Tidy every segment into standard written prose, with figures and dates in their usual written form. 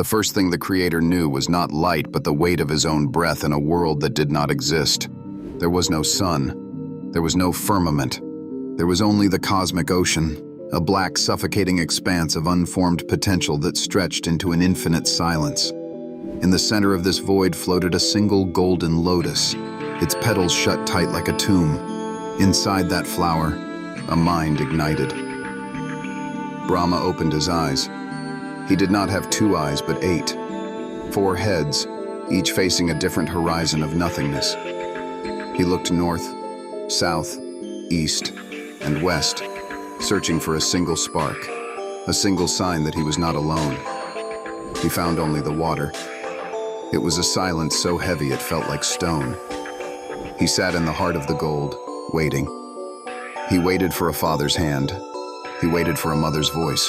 The first thing the Creator knew was not light but the weight of his own breath in a world that did not exist. There was no sun. There was no firmament. There was only the cosmic ocean, a black, suffocating expanse of unformed potential that stretched into an infinite silence. In the center of this void floated a single golden lotus, its petals shut tight like a tomb. Inside that flower, a mind ignited. Brahma opened his eyes. He did not have 2 eyes, but 8. 4 heads, each facing a different horizon of nothingness. He looked north, south, east, and west, searching for a single spark, a single sign that he was not alone. He found only the water. It was a silence so heavy it felt like stone. He sat in the heart of the gold, waiting. He waited for a father's hand. He waited for a mother's voice.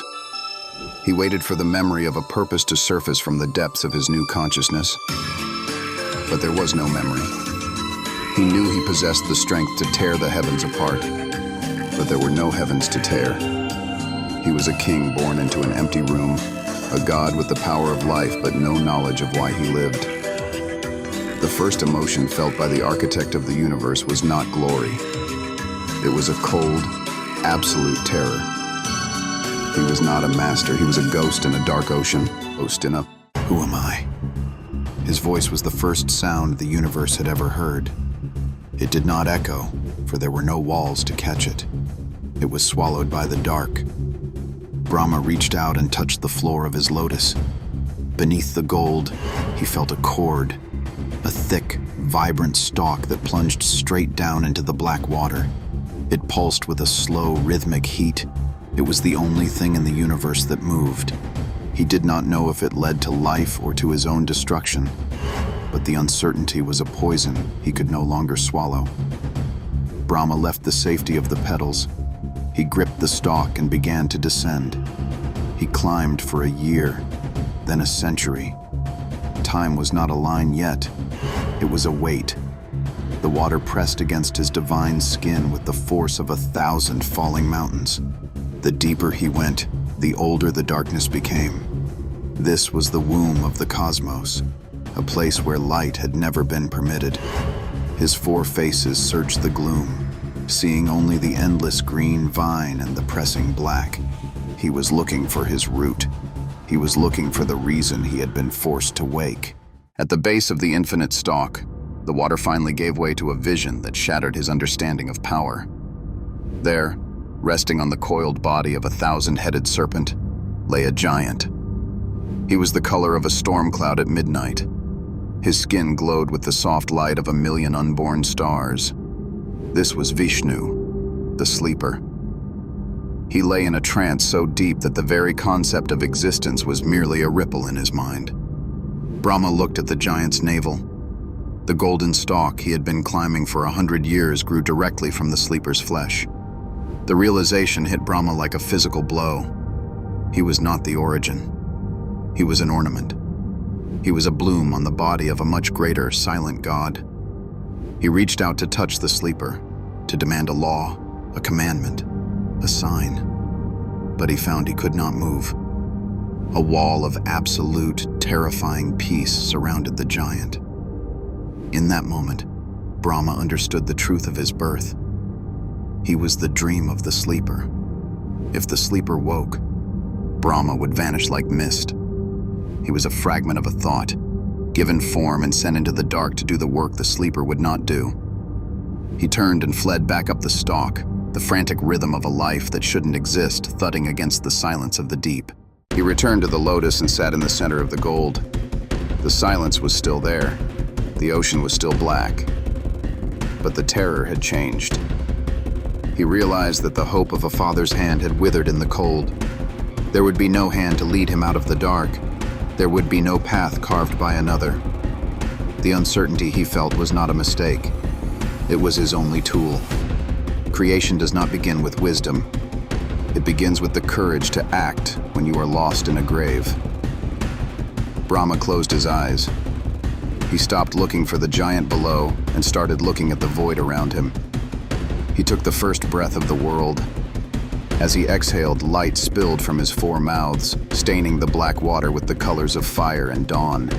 He waited for the memory of a purpose to surface from the depths of his new consciousness. But there was no memory. He knew he possessed the strength to tear the heavens apart, but there were no heavens to tear. He was a king born into an empty room, a god with the power of life but no knowledge of why he lived. The first emotion felt by the architect of the universe was not glory. It was a cold, absolute terror. He was not a master, he was a ghost in a dark ocean. Ghost in a, who am I? His voice was the first sound the universe had ever heard. It did not echo, for there were no walls to catch it. It was swallowed by the dark. Brahma reached out and touched the floor of his lotus. Beneath the gold, he felt a cord, a thick, vibrant stalk that plunged straight down into the black water. It pulsed with a slow, rhythmic heat. It was the only thing in the universe that moved. He did not know if it led to life or to his own destruction, but the uncertainty was a poison he could no longer swallow. Brahma left the safety of the petals. He gripped the stalk and began to descend. He climbed for a year, then a century. Time was not a line yet. It was a weight. The water pressed against his divine skin with the force of 1,000 falling mountains. The deeper he went, the older the darkness became. This was the womb of the cosmos, a place where light had never been permitted. His 4 faces searched the gloom, seeing only the endless green vine and the pressing black. He was looking for his root. He was looking for the reason he had been forced to wake. At the base of the infinite stalk, the water finally gave way to a vision that shattered his understanding of power. There, resting on the coiled body of a 1,000-headed serpent, lay a giant. He was the color of a storm cloud at midnight. His skin glowed with the soft light of 1,000,000 unborn stars. This was Vishnu, the sleeper. He lay in a trance so deep that the very concept of existence was merely a ripple in his mind. Brahma looked at the giant's navel. The golden stalk he had been climbing for 100 years grew directly from the sleeper's flesh. The realization hit Brahma like a physical blow. He was not the origin. He was an ornament. He was a bloom on the body of a much greater, silent god. He reached out to touch the sleeper, to demand a law, a commandment, a sign. But he found he could not move. A wall of absolute, terrifying peace surrounded the giant. In that moment, Brahma understood the truth of his birth. He was the dream of the sleeper. If the sleeper woke, Brahma would vanish like mist. He was a fragment of a thought, given form and sent into the dark to do the work the sleeper would not do. He turned and fled back up the stalk, the frantic rhythm of a life that shouldn't exist thudding against the silence of the deep. He returned to the lotus and sat in the center of the gold. The silence was still there. The ocean was still black. But the terror had changed. He realized that the hope of a father's hand had withered in the cold. There would be no hand to lead him out of the dark. There would be no path carved by another. The uncertainty he felt was not a mistake. It was his only tool. Creation does not begin with wisdom. It begins with the courage to act when you are lost in a grave. Brahma closed his eyes. He stopped looking for the giant below and started looking at the void around him. He took the first breath of the world. As he exhaled, light spilled from his four mouths, staining the black water with the colors of fire and dawn.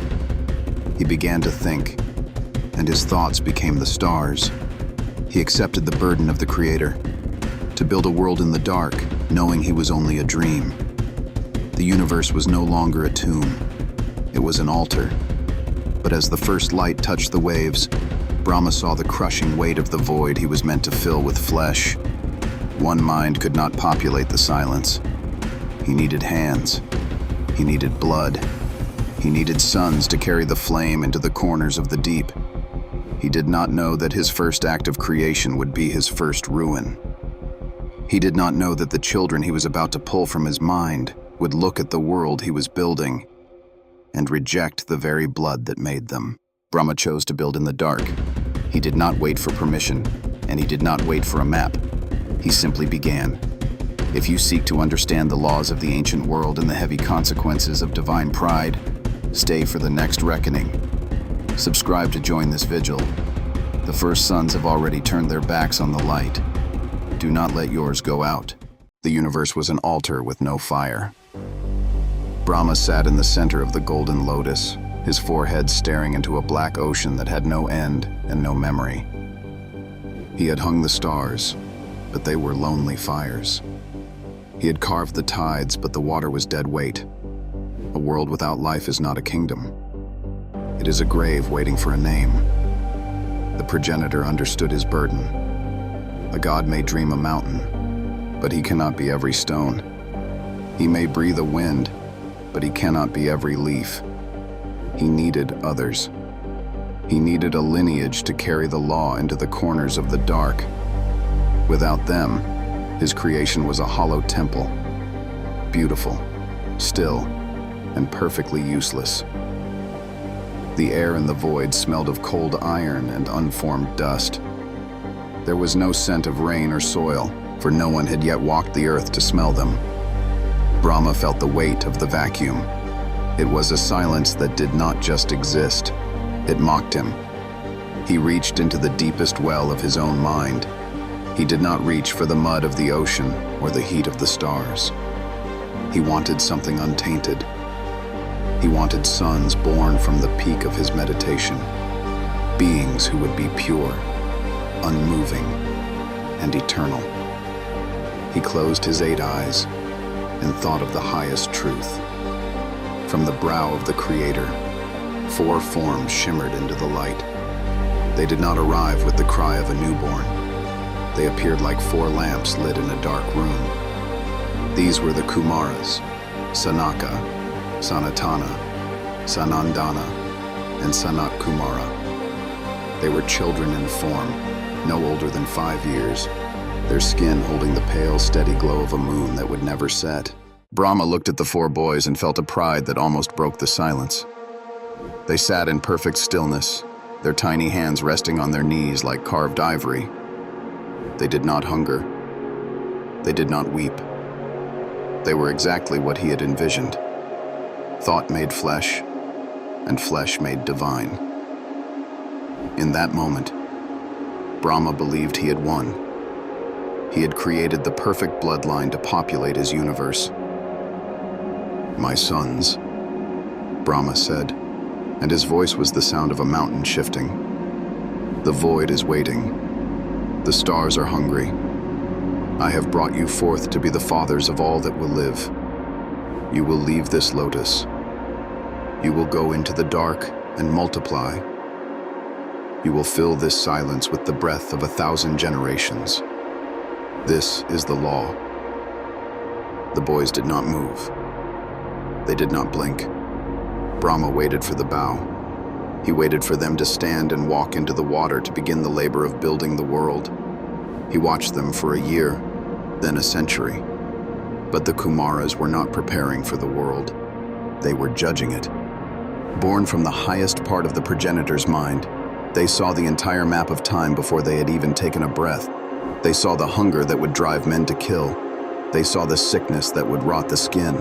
He began to think, and his thoughts became the stars. He accepted the burden of the Creator, to build a world in the dark, knowing he was only a dream. The universe was no longer a tomb. It was an altar. But as the first light touched the waves, Brahma saw the crushing weight of the void he was meant to fill with flesh. One mind could not populate the silence. He needed hands. He needed blood. He needed suns to carry the flame into the corners of the deep. He did not know that his first act of creation would be his first ruin. He did not know that the children he was about to pull from his mind would look at the world he was building and reject the very blood that made them. Brahma chose to build in the dark. He did not wait for permission, and he did not wait for a map. He simply began. If you seek to understand the laws of the ancient world and the heavy consequences of divine pride, stay for the next reckoning. Subscribe to join this vigil. The first suns have already turned their backs on the light. Do not let yours go out. The universe was an altar with no fire. Brahma sat in the center of the golden lotus, his forehead staring into a black ocean that had no end and no memory. He had hung the stars, but they were lonely fires. He had carved the tides, but the water was dead weight. A world without life is not a kingdom. It is a grave waiting for a name. The progenitor understood his burden. A god may dream a mountain, but he cannot be every stone. He may breathe a wind, but he cannot be every leaf. He needed others. He needed a lineage to carry the law into the corners of the dark. Without them, his creation was a hollow temple, beautiful, still, and perfectly useless. The air in the void smelled of cold iron and unformed dust. There was no scent of rain or soil, for no one had yet walked the earth to smell them. Brahma felt the weight of the vacuum. It was a silence that did not just exist. It mocked him. He reached into the deepest well of his own mind. He did not reach for the mud of the ocean or the heat of the stars. He wanted something untainted. He wanted sons born from the peak of his meditation, beings who would be pure, unmoving, and eternal. He closed his 8 eyes and thought of the highest truth. From the brow of the Creator, 4 forms shimmered into the light. They did not arrive with the cry of a newborn. They appeared like 4 lamps lit in a dark room. These were the Kumaras, Sanaka, Sanatana, Sanandana, and Sanat Kumara. They were children in form, no older than 5 years, their skin holding the pale, steady glow of a moon that would never set. Brahma looked at the 4 boys and felt a pride that almost broke the silence. They sat in perfect stillness, their tiny hands resting on their knees like carved ivory. They did not hunger. They did not weep. They were exactly what he had envisioned. Thought made flesh, and flesh made divine. In that moment, Brahma believed he had won. He had created the perfect bloodline to populate his universe. "My sons," Brahma said, and his voice was the sound of a mountain shifting. "The void is waiting. The stars are hungry. I have brought you forth to be the fathers of all that will live. You will leave this lotus. You will go into the dark and multiply. You will fill this silence with the breath of 1,000 generations. This is the law." The boys did not move. They did not blink. Brahma waited for the bow. He waited for them to stand and walk into the water to begin the labor of building the world. He watched them for a year, then a century. But the Kumaras were not preparing for the world. They were judging it. Born from the highest part of the progenitor's mind, they saw the entire map of time before they had even taken a breath. They saw the hunger that would drive men to kill. They saw the sickness that would rot the skin.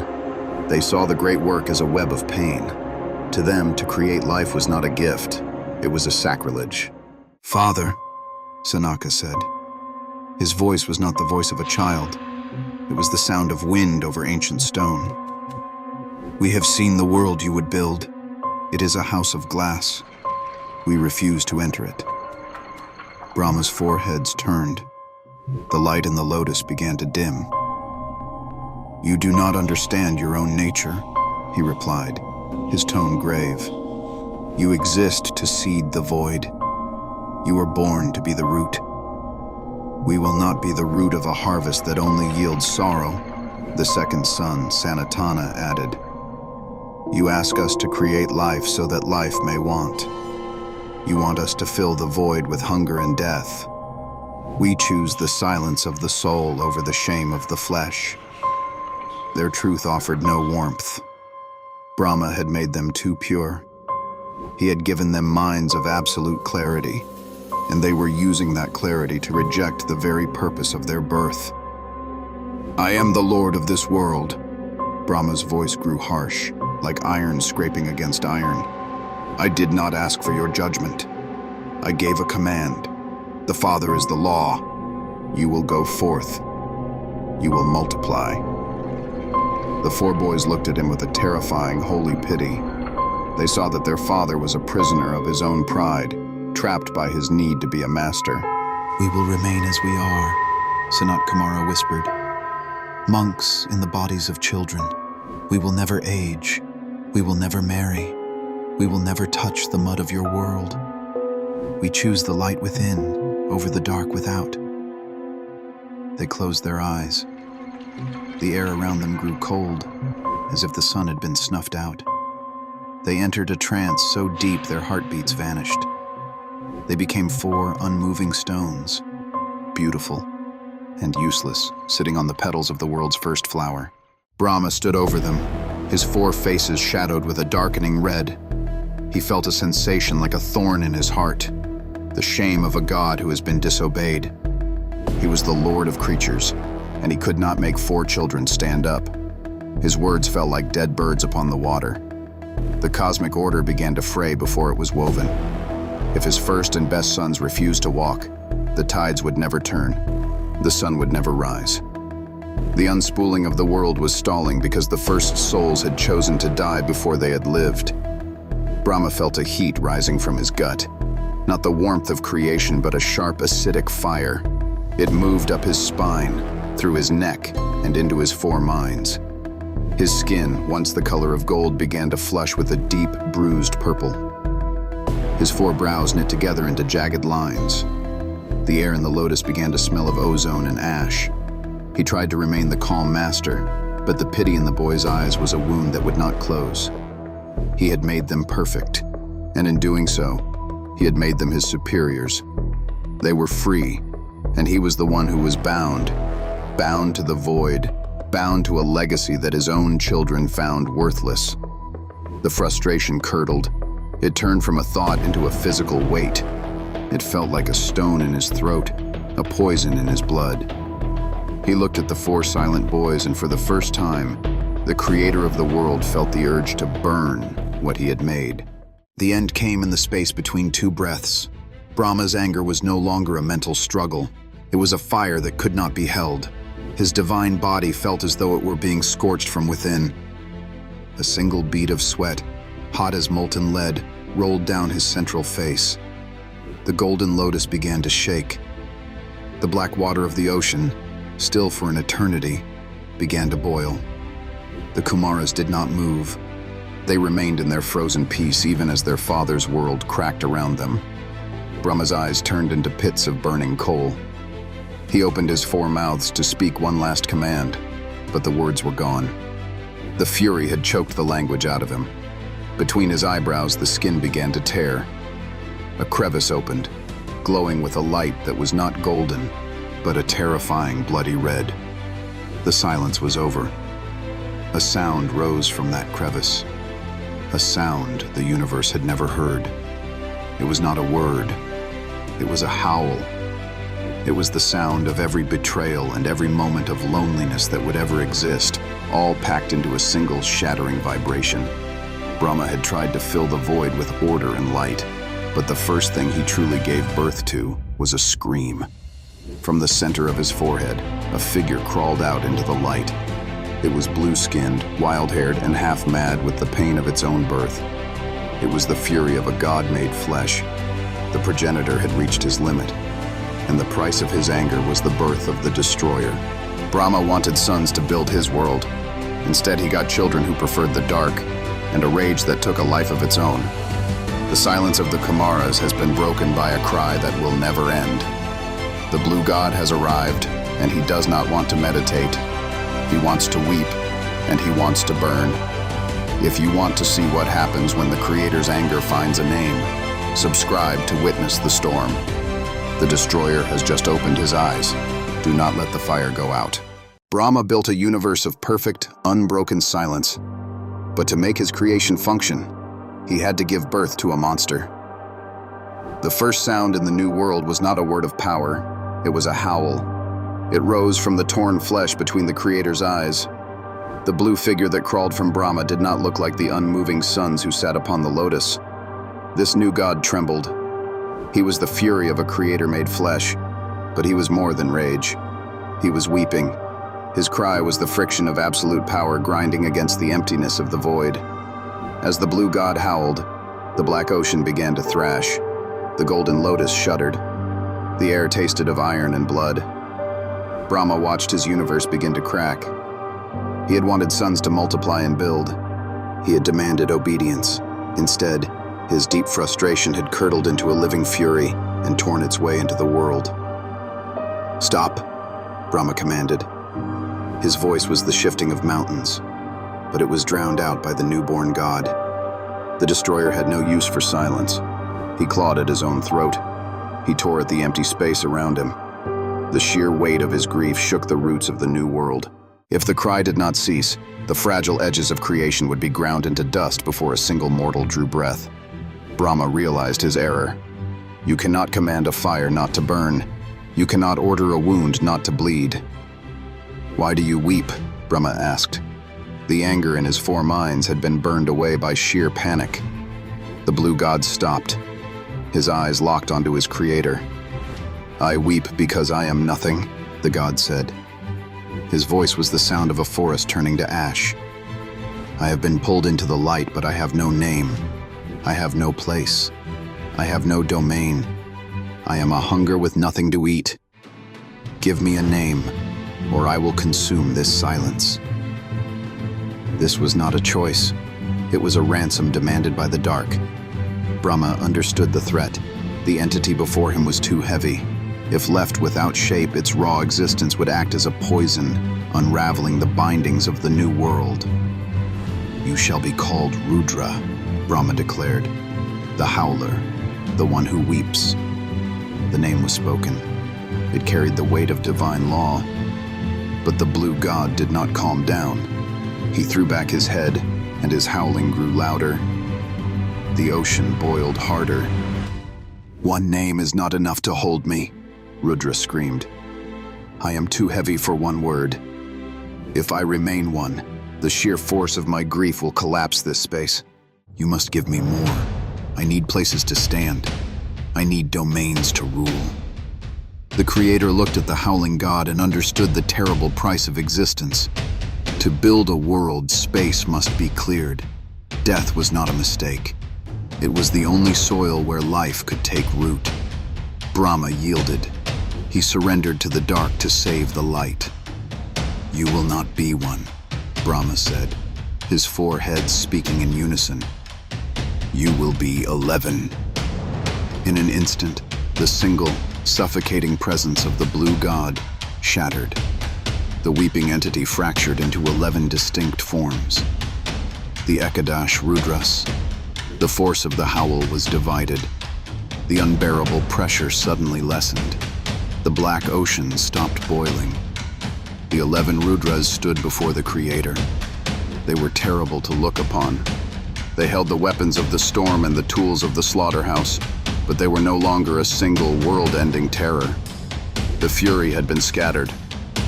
They saw the great work as a web of pain. To them, to create life was not a gift. It was a sacrilege. "Father," Sanaka said. His voice was not the voice of a child. It was the sound of wind over ancient stone. "We have seen the world you would build. It is a house of glass. We refuse to enter it." Brahma's four heads turned. The light in the lotus began to dim. "You do not understand your own nature," he replied, his tone grave. "You exist to seed the void. You were born to be the root. We will not be the root of a harvest that only yields sorrow," the second son, Sanatana, added. "You ask us to create life so that life may want. You want us to fill the void with hunger and death. We choose the silence of the soul over the shame of the flesh." Their truth offered no warmth. Brahma had made them too pure. He had given them minds of absolute clarity, and they were using that clarity to reject the very purpose of their birth. "I am the lord of this world." Brahma's voice grew harsh, like iron scraping against iron. "I did not ask for your judgment. I gave a command. The Father is the law. You will go forth. You will multiply." The four boys looked at him with a terrifying, holy pity. They saw that their father was a prisoner of his own pride, trapped by his need to be a master. "We will remain as we are," Sanat Kumara whispered. "Monks in the bodies of children. We will never age. We will never marry. We will never touch the mud of your world. We choose the light within over the dark without." They closed their eyes. The air around them grew cold, as if the sun had been snuffed out. They entered a trance so deep their heartbeats vanished. They became four unmoving stones, beautiful and useless, sitting on the petals of the world's first flower. Brahma stood over them, his four faces shadowed with a darkening red. He felt a sensation like a thorn in his heart, the shame of a god who has been disobeyed. He was the lord of creatures, and he could not make four children stand up. His words fell like dead birds upon the water. The cosmic order began to fray before it was woven. If his first and best sons refused to walk, the tides would never turn. The sun would never rise. The unspooling of the world was stalling because the first souls had chosen to die before they had lived. Brahma felt a heat rising from his gut. Not the warmth of creation, but a sharp, acidic fire. It moved up his spine, through his neck, and into his four minds. His skin, once the color of gold, began to flush with a deep, bruised purple. His four brows knit together into jagged lines. The air in the lotus began to smell of ozone and ash. He tried to remain the calm master, but the pity in the boy's eyes was a wound that would not close. He had made them perfect, and in doing so, he had made them his superiors. They were free, and he was the one who was bound to the void, bound to a legacy that his own children found worthless. The frustration curdled. It turned from a thought into a physical weight. It felt like a stone in his throat, a poison in his blood. He looked at the four silent boys, and for the first time, the creator of the world felt the urge to burn what he had made. The end came in the space between two breaths. Brahma's anger was no longer a mental struggle. It was a fire that could not be held. His divine body felt as though it were being scorched from within. A single bead of sweat, hot as molten lead, rolled down his central face. The golden lotus began to shake. The black water of the ocean, still for an eternity, began to boil. The Kumaras did not move. They remained in their frozen peace even as their father's world cracked around them. Brahma's eyes turned into pits of burning coal. He opened his four mouths to speak one last command, but the words were gone. The fury had choked the language out of him. Between his eyebrows, the skin began to tear. A crevice opened, glowing with a light that was not golden, but a terrifying bloody red. The silence was over. A sound rose from that crevice. A sound the universe had never heard. It was not a word. It was a howl. It was the sound of every betrayal and every moment of loneliness that would ever exist, all packed into a single shattering vibration. Brahma had tried to fill the void with order and light, but the first thing he truly gave birth to was a scream. From the center of his forehead, a figure crawled out into the light. It was blue-skinned, wild-haired, and half-mad with the pain of its own birth. It was the fury of a god made flesh. The progenitor had reached his limit, and the price of his anger was the birth of the destroyer. Brahma wanted sons to build his world. Instead, he got children who preferred the dark, and a rage that took a life of its own. The silence of the Kumaras has been broken by a cry that will never end. The blue god has arrived, and he does not want to meditate. He wants to weep, and he wants to burn. If you want to see what happens when the Creator's anger finds a name, subscribe to witness the storm. The destroyer has just opened his eyes. Do not let the fire go out. Brahma built a universe of perfect, unbroken silence. But to make his creation function, he had to give birth to a monster. The first sound in the new world was not a word of power. It was a howl. It rose from the torn flesh between the Creator's eyes. The blue figure that crawled from Brahma did not look like the unmoving suns who sat upon the lotus. This new god trembled. He was the fury of a creator made flesh, but he was more than rage. He was weeping. His cry was the friction of absolute power grinding against the emptiness of the void. As the blue god howled, the black ocean began to thrash. The golden lotus shuddered. The air tasted of iron and blood. Brahma watched his universe begin to crack. He had wanted sons to multiply and build. He had demanded obedience. Instead, his deep frustration had curdled into a living fury and torn its way into the world. "Stop," Brahma commanded. His voice was the shifting of mountains, but it was drowned out by the newborn god. The destroyer had no use for silence. He clawed at his own throat. He tore at the empty space around him. The sheer weight of his grief shook the roots of the new world. If the cry did not cease, the fragile edges of creation would be ground into dust before a single mortal drew breath. Brahma realized his error. You cannot command a fire not to burn. You cannot order a wound not to bleed. "Why do you weep?" Brahma asked. The anger in his four minds had been burned away by sheer panic. The blue god stopped. His eyes locked onto his creator. "I weep because I am nothing," the god said. His voice was the sound of a forest turning to ash. "I have been pulled into the light, but I have no name. I have no place. I have no domain. I am a hunger with nothing to eat. Give me a name, or I will consume this silence." This was not a choice. It was a ransom demanded by the dark. Brahma understood the threat. The entity before him was too heavy. If left without shape, its raw existence would act as a poison, unraveling the bindings of the new world. "You shall be called Rudra," Brahma declared. "The howler, the one who weeps." The name was spoken. It carried the weight of divine law. But the blue god did not calm down. He threw back his head, and his howling grew louder. The ocean boiled harder. "One name is not enough to hold me," Rudra screamed. "I am too heavy for one word. If I remain one, the sheer force of my grief will collapse this space. You must give me more. I need places to stand. I need domains to rule." The Creator looked at the howling god and understood the terrible price of existence. To build a world, space must be cleared. Death was not a mistake. It was the only soil where life could take root. Brahma yielded. He surrendered to the dark to save the light. "You will not be one," Brahma said, his four heads speaking in unison. "You will be 11. In an instant, the single, suffocating presence of the blue god shattered. The weeping entity fractured into 11 distinct forms. The Ekadash Rudras. The force of the howl was divided. The unbearable pressure suddenly lessened. The black ocean stopped boiling. The 11 Rudras stood before the Creator. They were terrible to look upon. They held the weapons of the storm and the tools of the slaughterhouse, but they were no longer a single world-ending terror. The fury had been scattered.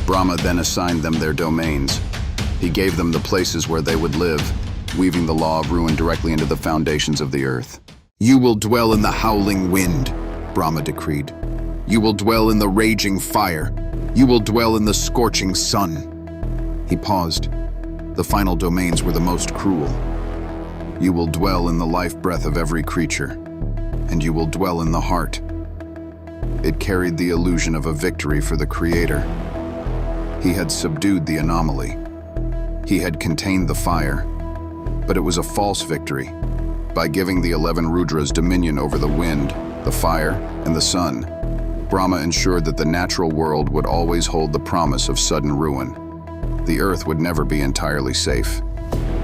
Brahma then assigned them their domains. He gave them the places where they would live, weaving the law of ruin directly into the foundations of the earth. "You will dwell in the howling wind," Brahma decreed. You will dwell in the raging fire. You will dwell in the scorching sun." He paused. The final domains were the most cruel. "You will dwell in the life breath of every creature, and you will dwell in the heart." It carried the illusion of a victory for the Creator. He had subdued the anomaly. He had contained the fire, but it was a false victory. By giving the 11 Rudras dominion over the wind, the fire, and the sun, Brahma ensured that the natural world would always hold the promise of sudden ruin. The earth would never be entirely safe.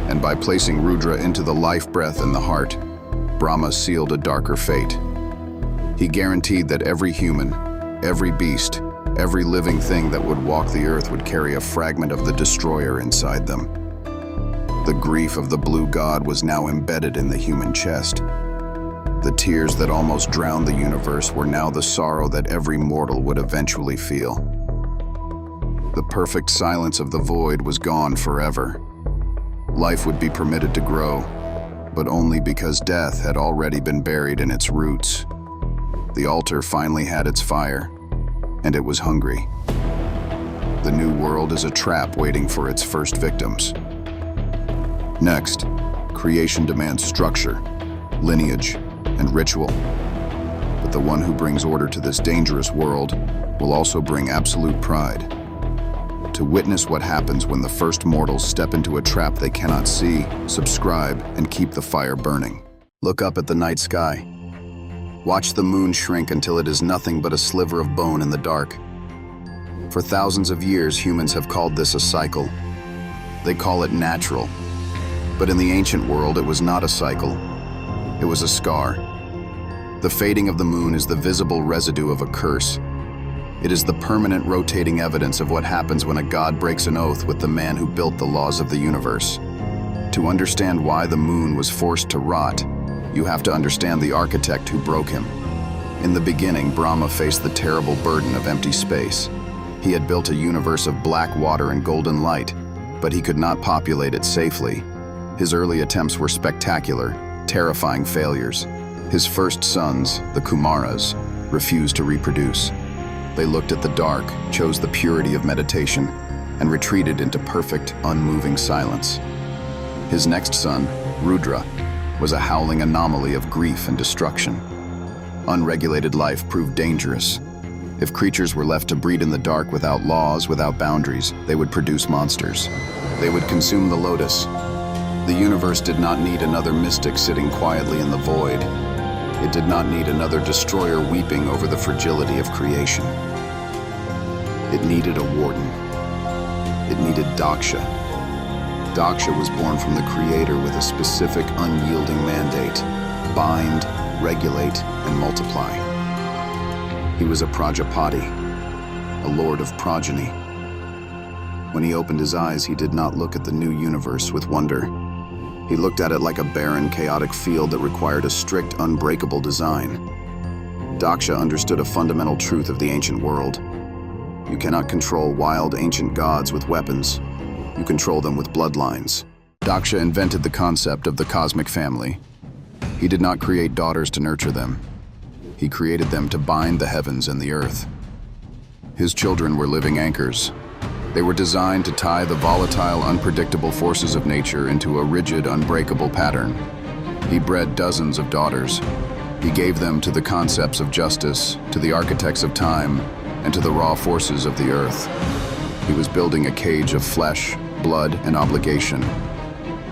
And by placing Rudra into the life breath and the heart, Brahma sealed a darker fate. He guaranteed that every human, every beast, every living thing that would walk the earth would carry a fragment of the destroyer inside them. The grief of the blue god was now embedded in the human chest. The tears that almost drowned the universe were now the sorrow that every mortal would eventually feel. The perfect silence of the void was gone forever. Life would be permitted to grow, but only because death had already been buried in its roots. The altar finally had its fire, and it was hungry. The new world is a trap waiting for its first victims. Next, creation demands structure, lineage, and ritual. But the one who brings order to this dangerous world will also bring absolute pride. To witness what happens when the first mortals step into a trap they cannot see, subscribe, and keep the fire burning. Look up at the night sky. Watch the moon shrink until it is nothing but a sliver of bone in the dark. For thousands of years, humans have called this a cycle. They call it natural. But in the ancient world, it was not a cycle. It was a scar. The fading of the moon is the visible residue of a curse. It is the permanent rotating evidence of what happens when a god breaks an oath with the man who built the laws of the universe. To understand why the moon was forced to rot, you have to understand the architect who broke him. In the beginning, Brahma faced the terrible burden of empty space. He had built a universe of black water and golden light, but he could not populate it safely. His early attempts were spectacular, terrifying failures. His first sons, the Kumaras, refused to reproduce. They looked at the dark, chose the purity of meditation, and retreated into perfect, unmoving silence. His next son, Rudra, was a howling anomaly of grief and destruction. Unregulated life proved dangerous. If creatures were left to breed in the dark without laws, without boundaries, they would produce monsters. They would consume the lotus. The universe did not need another mystic sitting quietly in the void. It did not need another destroyer weeping over the fragility of creation. It needed a warden. It needed Daksha. Daksha was born from the Creator with a specific, unyielding mandate: bind, regulate, and multiply. He was a Prajapati, a lord of progeny. When he opened his eyes, he did not look at the new universe with wonder. He looked at it like a barren, chaotic field that required a strict, unbreakable design. Daksha understood a fundamental truth of the ancient world. You cannot control wild, ancient gods with weapons. You control them with bloodlines. Daksha invented the concept of the cosmic family. He did not create daughters to nurture them. He created them to bind the heavens and the earth. His children were living anchors. They were designed to tie the volatile, unpredictable forces of nature into a rigid, unbreakable pattern. He bred dozens of daughters. He gave them to the concepts of justice, to the architects of time, and to the raw forces of the earth. He was building a cage of flesh, blood, and obligation.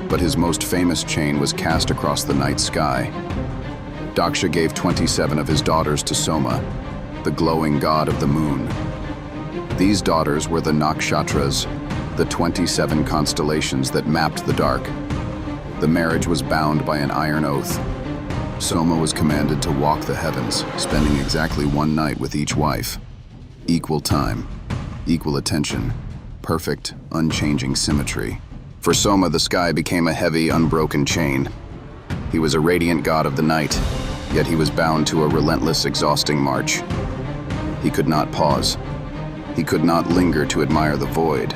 But his most famous chain was cast across the night sky. Daksha gave 27 of his daughters to Soma, the glowing god of the moon. These daughters were the nakshatras, the 27 constellations that mapped the dark. The marriage was bound by an iron oath. Soma was commanded to walk the heavens, spending exactly one night with each wife. Equal time, equal attention, perfect, unchanging symmetry. For Soma, the sky became a heavy, unbroken chain. He was a radiant god of the night, yet he was bound to a relentless, exhausting march. He could not pause. He could not linger to admire the void.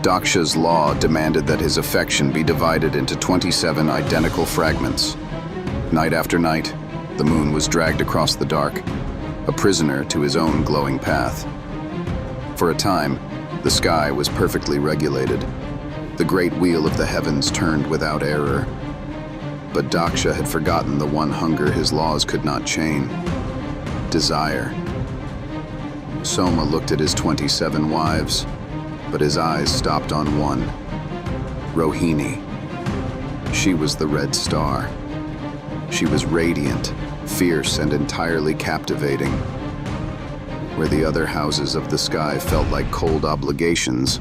Daksha's law demanded that his affection be divided into 27 identical fragments. Night after night, the moon was dragged across the dark. a prisoner to his own glowing path. For a time, the sky was perfectly regulated. The great wheel of the heavens turned without error. But Daksha had forgotten the one hunger his laws could not chain: desire. Soma looked at his 27 wives, but his eyes stopped on one: Rohini. She was the red star. She was radiant, fierce, and entirely captivating. Where the other houses of the sky felt like cold obligations,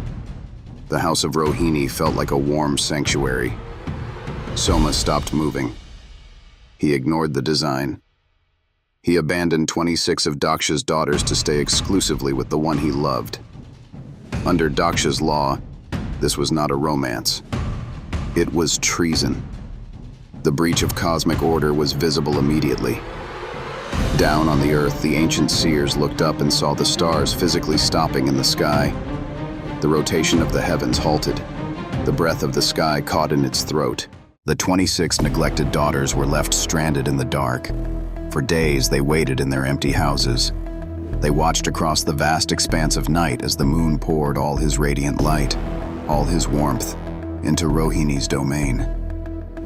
the house of Rohini felt like a warm sanctuary. Soma stopped moving. He ignored the design. He abandoned 26 of Daksha's daughters to stay exclusively with the one he loved. Under Daksha's law, this was not a romance. It was treason. The breach of cosmic order was visible immediately. Down on the earth, the ancient seers looked up and saw the stars physically stopping in the sky. The rotation of the heavens halted. The breath of the sky caught in its throat. The 26 neglected daughters were left stranded in the dark. For days, they waited in their empty houses. They watched across the vast expanse of night as the moon poured all his radiant light, all his warmth, into Rohini's domain.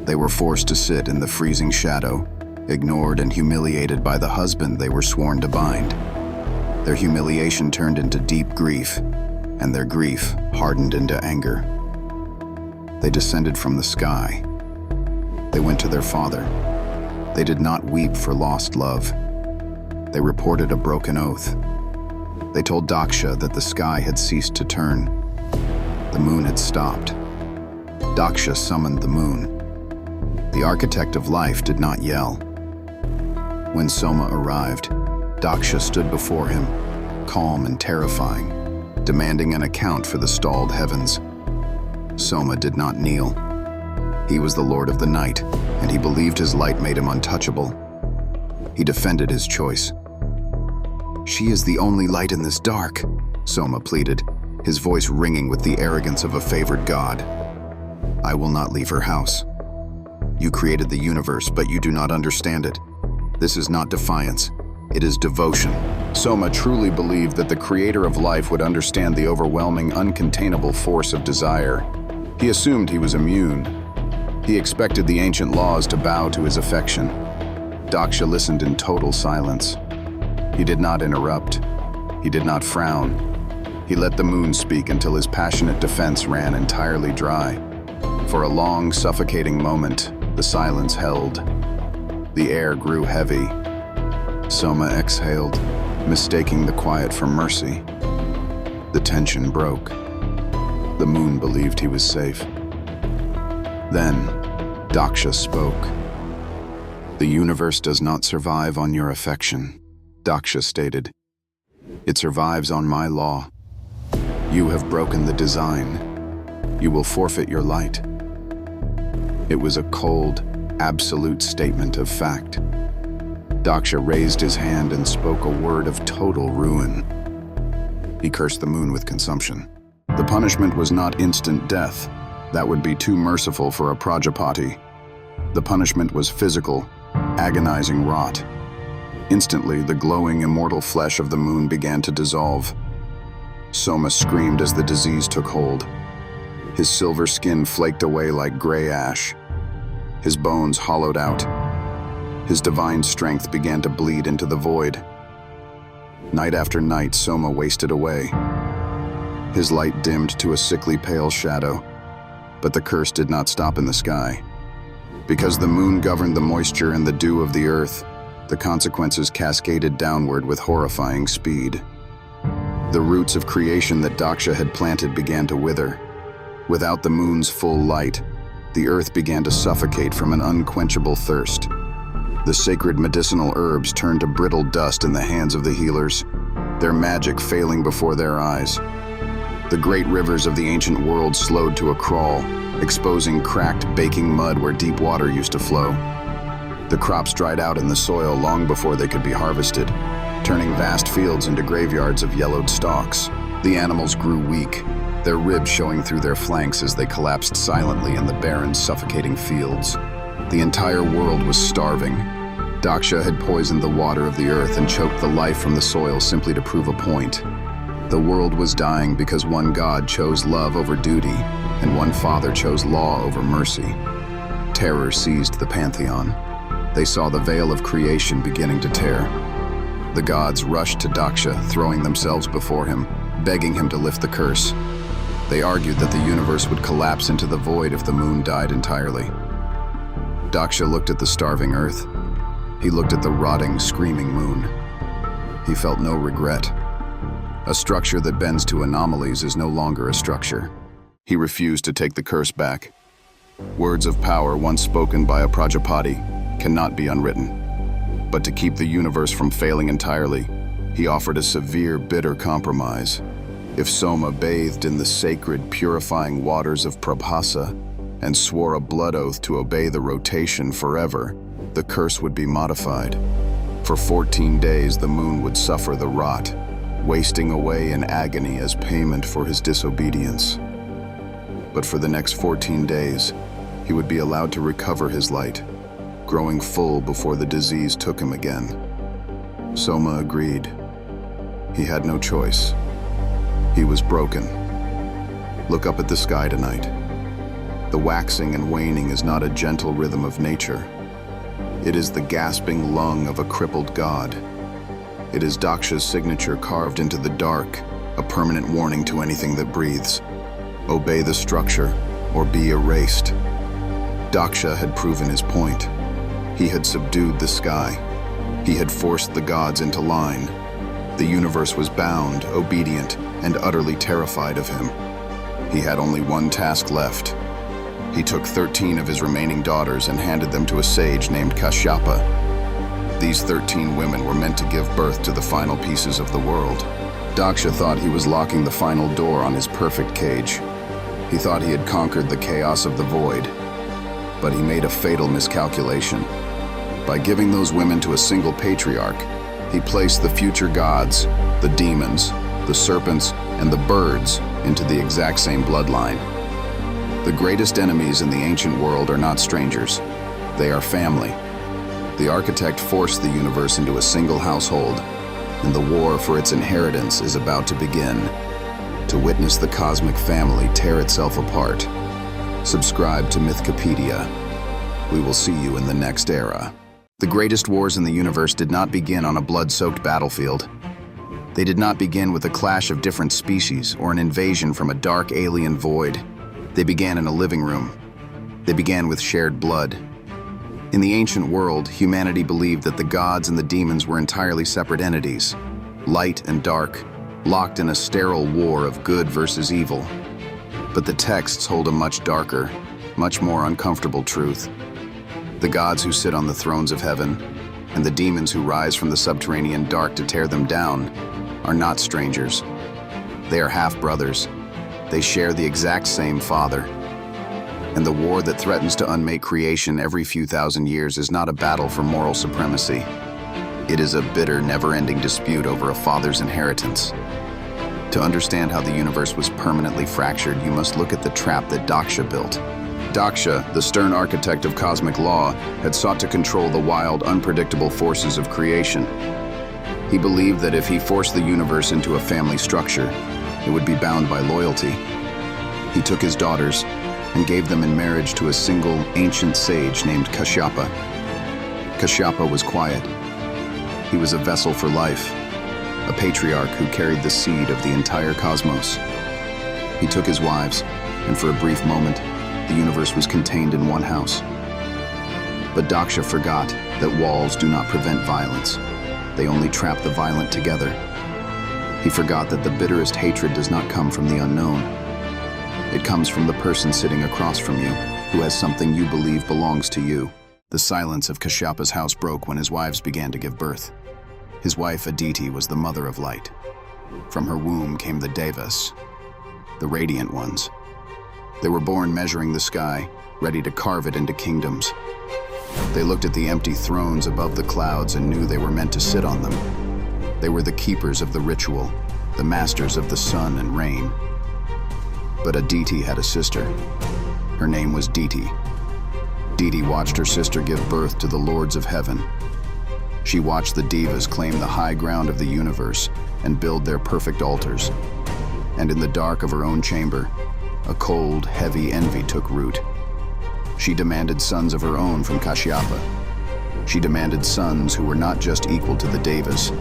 They were forced to sit in the freezing shadow, ignored and humiliated by the husband they were sworn to bind. Their humiliation turned into deep grief, and their grief hardened into anger. They descended from the sky. They went to their father. They did not weep for lost love. They reported a broken oath. They told Daksha that the sky had ceased to turn. The moon had stopped. Daksha summoned the moon. The architect of life did not yell. When Soma arrived, Daksha stood before him, calm and terrifying, demanding an account for the stalled heavens. Soma did not kneel. He was the lord of the night, and he believed his light made him untouchable. He defended his choice. "She is the only light in this dark," Soma pleaded, his voice ringing with the arrogance of a favored god. "I will not leave her house. You created the universe, but you do not understand it. This is not defiance, it is devotion." Soma truly believed that the creator of life would understand the overwhelming, uncontainable force of desire. He assumed he was immune. He expected the ancient laws to bow to his affection. Daksha listened in total silence. He did not interrupt. He did not frown. He let the moon speak until his passionate defense ran entirely dry. For a long, suffocating moment, the silence held. The air grew heavy. Soma exhaled, mistaking the quiet for mercy. The tension broke. The moon believed he was safe. Then, Daksha spoke. "The universe does not survive on your affection," Daksha stated. "It survives on my law. You have broken the design. You will forfeit your light." It was a cold, absolute statement of fact. Daksha raised his hand and spoke a word of total ruin. He cursed the moon with consumption. The punishment was not instant death. That would be too merciful for a Prajapati. The punishment was physical, agonizing rot. Instantly, the glowing, immortal flesh of the moon began to dissolve. Soma screamed as the disease took hold. His silver skin flaked away like gray ash. His bones hollowed out. His divine strength began to bleed into the void. Night after night, Soma wasted away. His light dimmed to a sickly pale shadow. But the curse did not stop in the sky. Because the moon governed the moisture and the dew of the earth, the consequences cascaded downward with horrifying speed. The roots of creation that Daksha had planted began to wither. Without the moon's full light, the earth began to suffocate from an unquenchable thirst. The sacred medicinal herbs turned to brittle dust in the hands of the healers, their magic failing before their eyes. The great rivers of the ancient world slowed to a crawl, exposing cracked, baking mud where deep water used to flow. The crops dried out in the soil long before they could be harvested, turning vast fields into graveyards of yellowed stalks. The animals grew weak, their ribs showing through their flanks as they collapsed silently in the barren, suffocating fields. The entire world was starving. Daksha had poisoned the water of the earth and choked the life from the soil simply to prove a point. The world was dying because one god chose love over duty, and one father chose law over mercy. Terror seized the pantheon. They saw the veil of creation beginning to tear. The gods rushed to Daksha, throwing themselves before him, begging him to lift the curse. They argued that the universe would collapse into the void if the moon died entirely. Daksha looked at the starving earth. He looked at the rotting, screaming moon. He felt no regret. A structure that bends to anomalies is no longer a structure. He refused to take the curse back. Words of power once spoken by a Prajapati cannot be unwritten. But to keep the universe from failing entirely, he offered a severe, bitter compromise. If Soma bathed in the sacred, purifying waters of Prabhasa and swore a blood oath to obey the rotation forever, the curse would be modified. For 14 days, the moon would suffer the rot, wasting away in agony as payment for his disobedience. But for the next 14 days, he would be allowed to recover his light, growing full before the disease took him again. Soma agreed. He had no choice. He was broken. Look up at the sky tonight. The waxing and waning is not a gentle rhythm of nature. It is the gasping lung of a crippled god. It is Daksha's signature carved into the dark, a permanent warning to anything that breathes. Obey the structure, or be erased. Daksha had proven his point. He had subdued the sky. He had forced the gods into line. The universe was bound, obedient, and utterly terrified of him. He had only one task left. He took 13 of his remaining daughters and handed them to a sage named Kashyapa. These 13 women were meant to give birth to the final pieces of the world. Daksha thought he was locking the final door on his perfect cage. He thought he had conquered the chaos of the void, but he made a fatal miscalculation. By giving those women to a single patriarch, he placed the future gods, the demons, the serpents, and the birds into the exact same bloodline. The greatest enemies in the ancient world are not strangers. They are family. The architect forced the universe into a single household, and the war for its inheritance is about to begin. To witness the cosmic family tear itself apart, subscribe to Mythkipedia. We will see you in the next era. The greatest wars in the universe did not begin on a blood-soaked battlefield. They did not begin with a clash of different species or an invasion from a dark alien void. They began in a living room. They began with shared blood. In the ancient world, humanity believed that the gods and the demons were entirely separate entities, light and dark, locked in a sterile war of good versus evil. But the texts hold a much darker, much more uncomfortable truth. The gods who sit on the thrones of heaven, and the demons who rise from the subterranean dark to tear them down, are not strangers. They are half-brothers. They share the exact same father. And the war that threatens to unmake creation every few thousand years is not a battle for moral supremacy. It is a bitter, never-ending dispute over a father's inheritance. To understand how the universe was permanently fractured, you must look at the trap that Daksha built. Daksha, the stern architect of cosmic law, had sought to control the wild, unpredictable forces of creation. He believed that if he forced the universe into a family structure, it would be bound by loyalty. He took his daughters and gave them in marriage to a single ancient sage named Kashyapa. Kashyapa was quiet. He was a vessel for life, a patriarch who carried the seed of the entire cosmos. He took his wives, and for a brief moment, the universe was contained in one house. But Daksha forgot that walls do not prevent violence. They only trap the violent together. He forgot that the bitterest hatred does not come from the unknown. It comes from the person sitting across from you, who has something you believe belongs to you. The silence of Kashyapa's house broke when his wives began to give birth. His wife Aditi was the mother of light. From her womb came the Devas, the radiant ones. They were born measuring the sky, ready to carve it into kingdoms. They looked at the empty thrones above the clouds and knew they were meant to sit on them. They were the keepers of the ritual, the masters of the sun and rain. But Aditi had a sister. Her name was Diti. Diti watched her sister give birth to the lords of heaven, She watched the Devas claim the high ground of the universe and build their perfect altars. And in the dark of her own chamber, a cold, heavy envy took root. She demanded sons of her own from Kashyapa. She demanded sons who were not just equal to the Devas,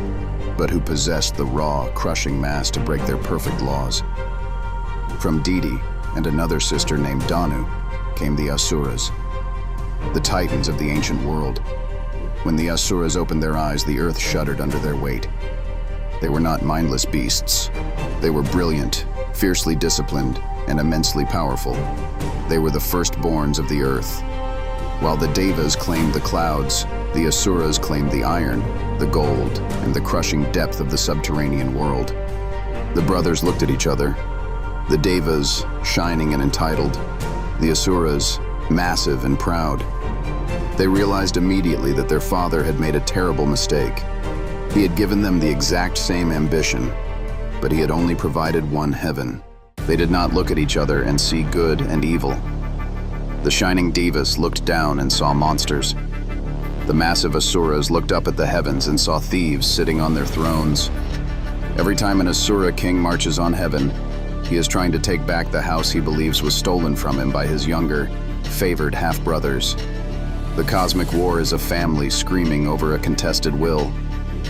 but who possessed the raw, crushing mass to break their perfect laws. From Didi and another sister named Danu came the Asuras, the titans of the ancient world. When the Asuras opened their eyes, the earth shuddered under their weight. They were not mindless beasts. They were brilliant, fiercely disciplined, and immensely powerful. They were the firstborns of the earth. While the Devas claimed the clouds, the Asuras claimed the iron, the gold, and the crushing depth of the subterranean world. The brothers looked at each other. The Devas, shining and entitled. The Asuras, massive and proud. They realized immediately that their father had made a terrible mistake. He had given them the exact same ambition, but he had only provided one heaven. They did not look at each other and see good and evil. The shining Devas looked down and saw monsters. The massive Asuras looked up at the heavens and saw thieves sitting on their thrones. Every time an Asura king marches on heaven, he is trying to take back the house he believes was stolen from him by his younger, favored half-brothers. The cosmic war is a family screaming over a contested will.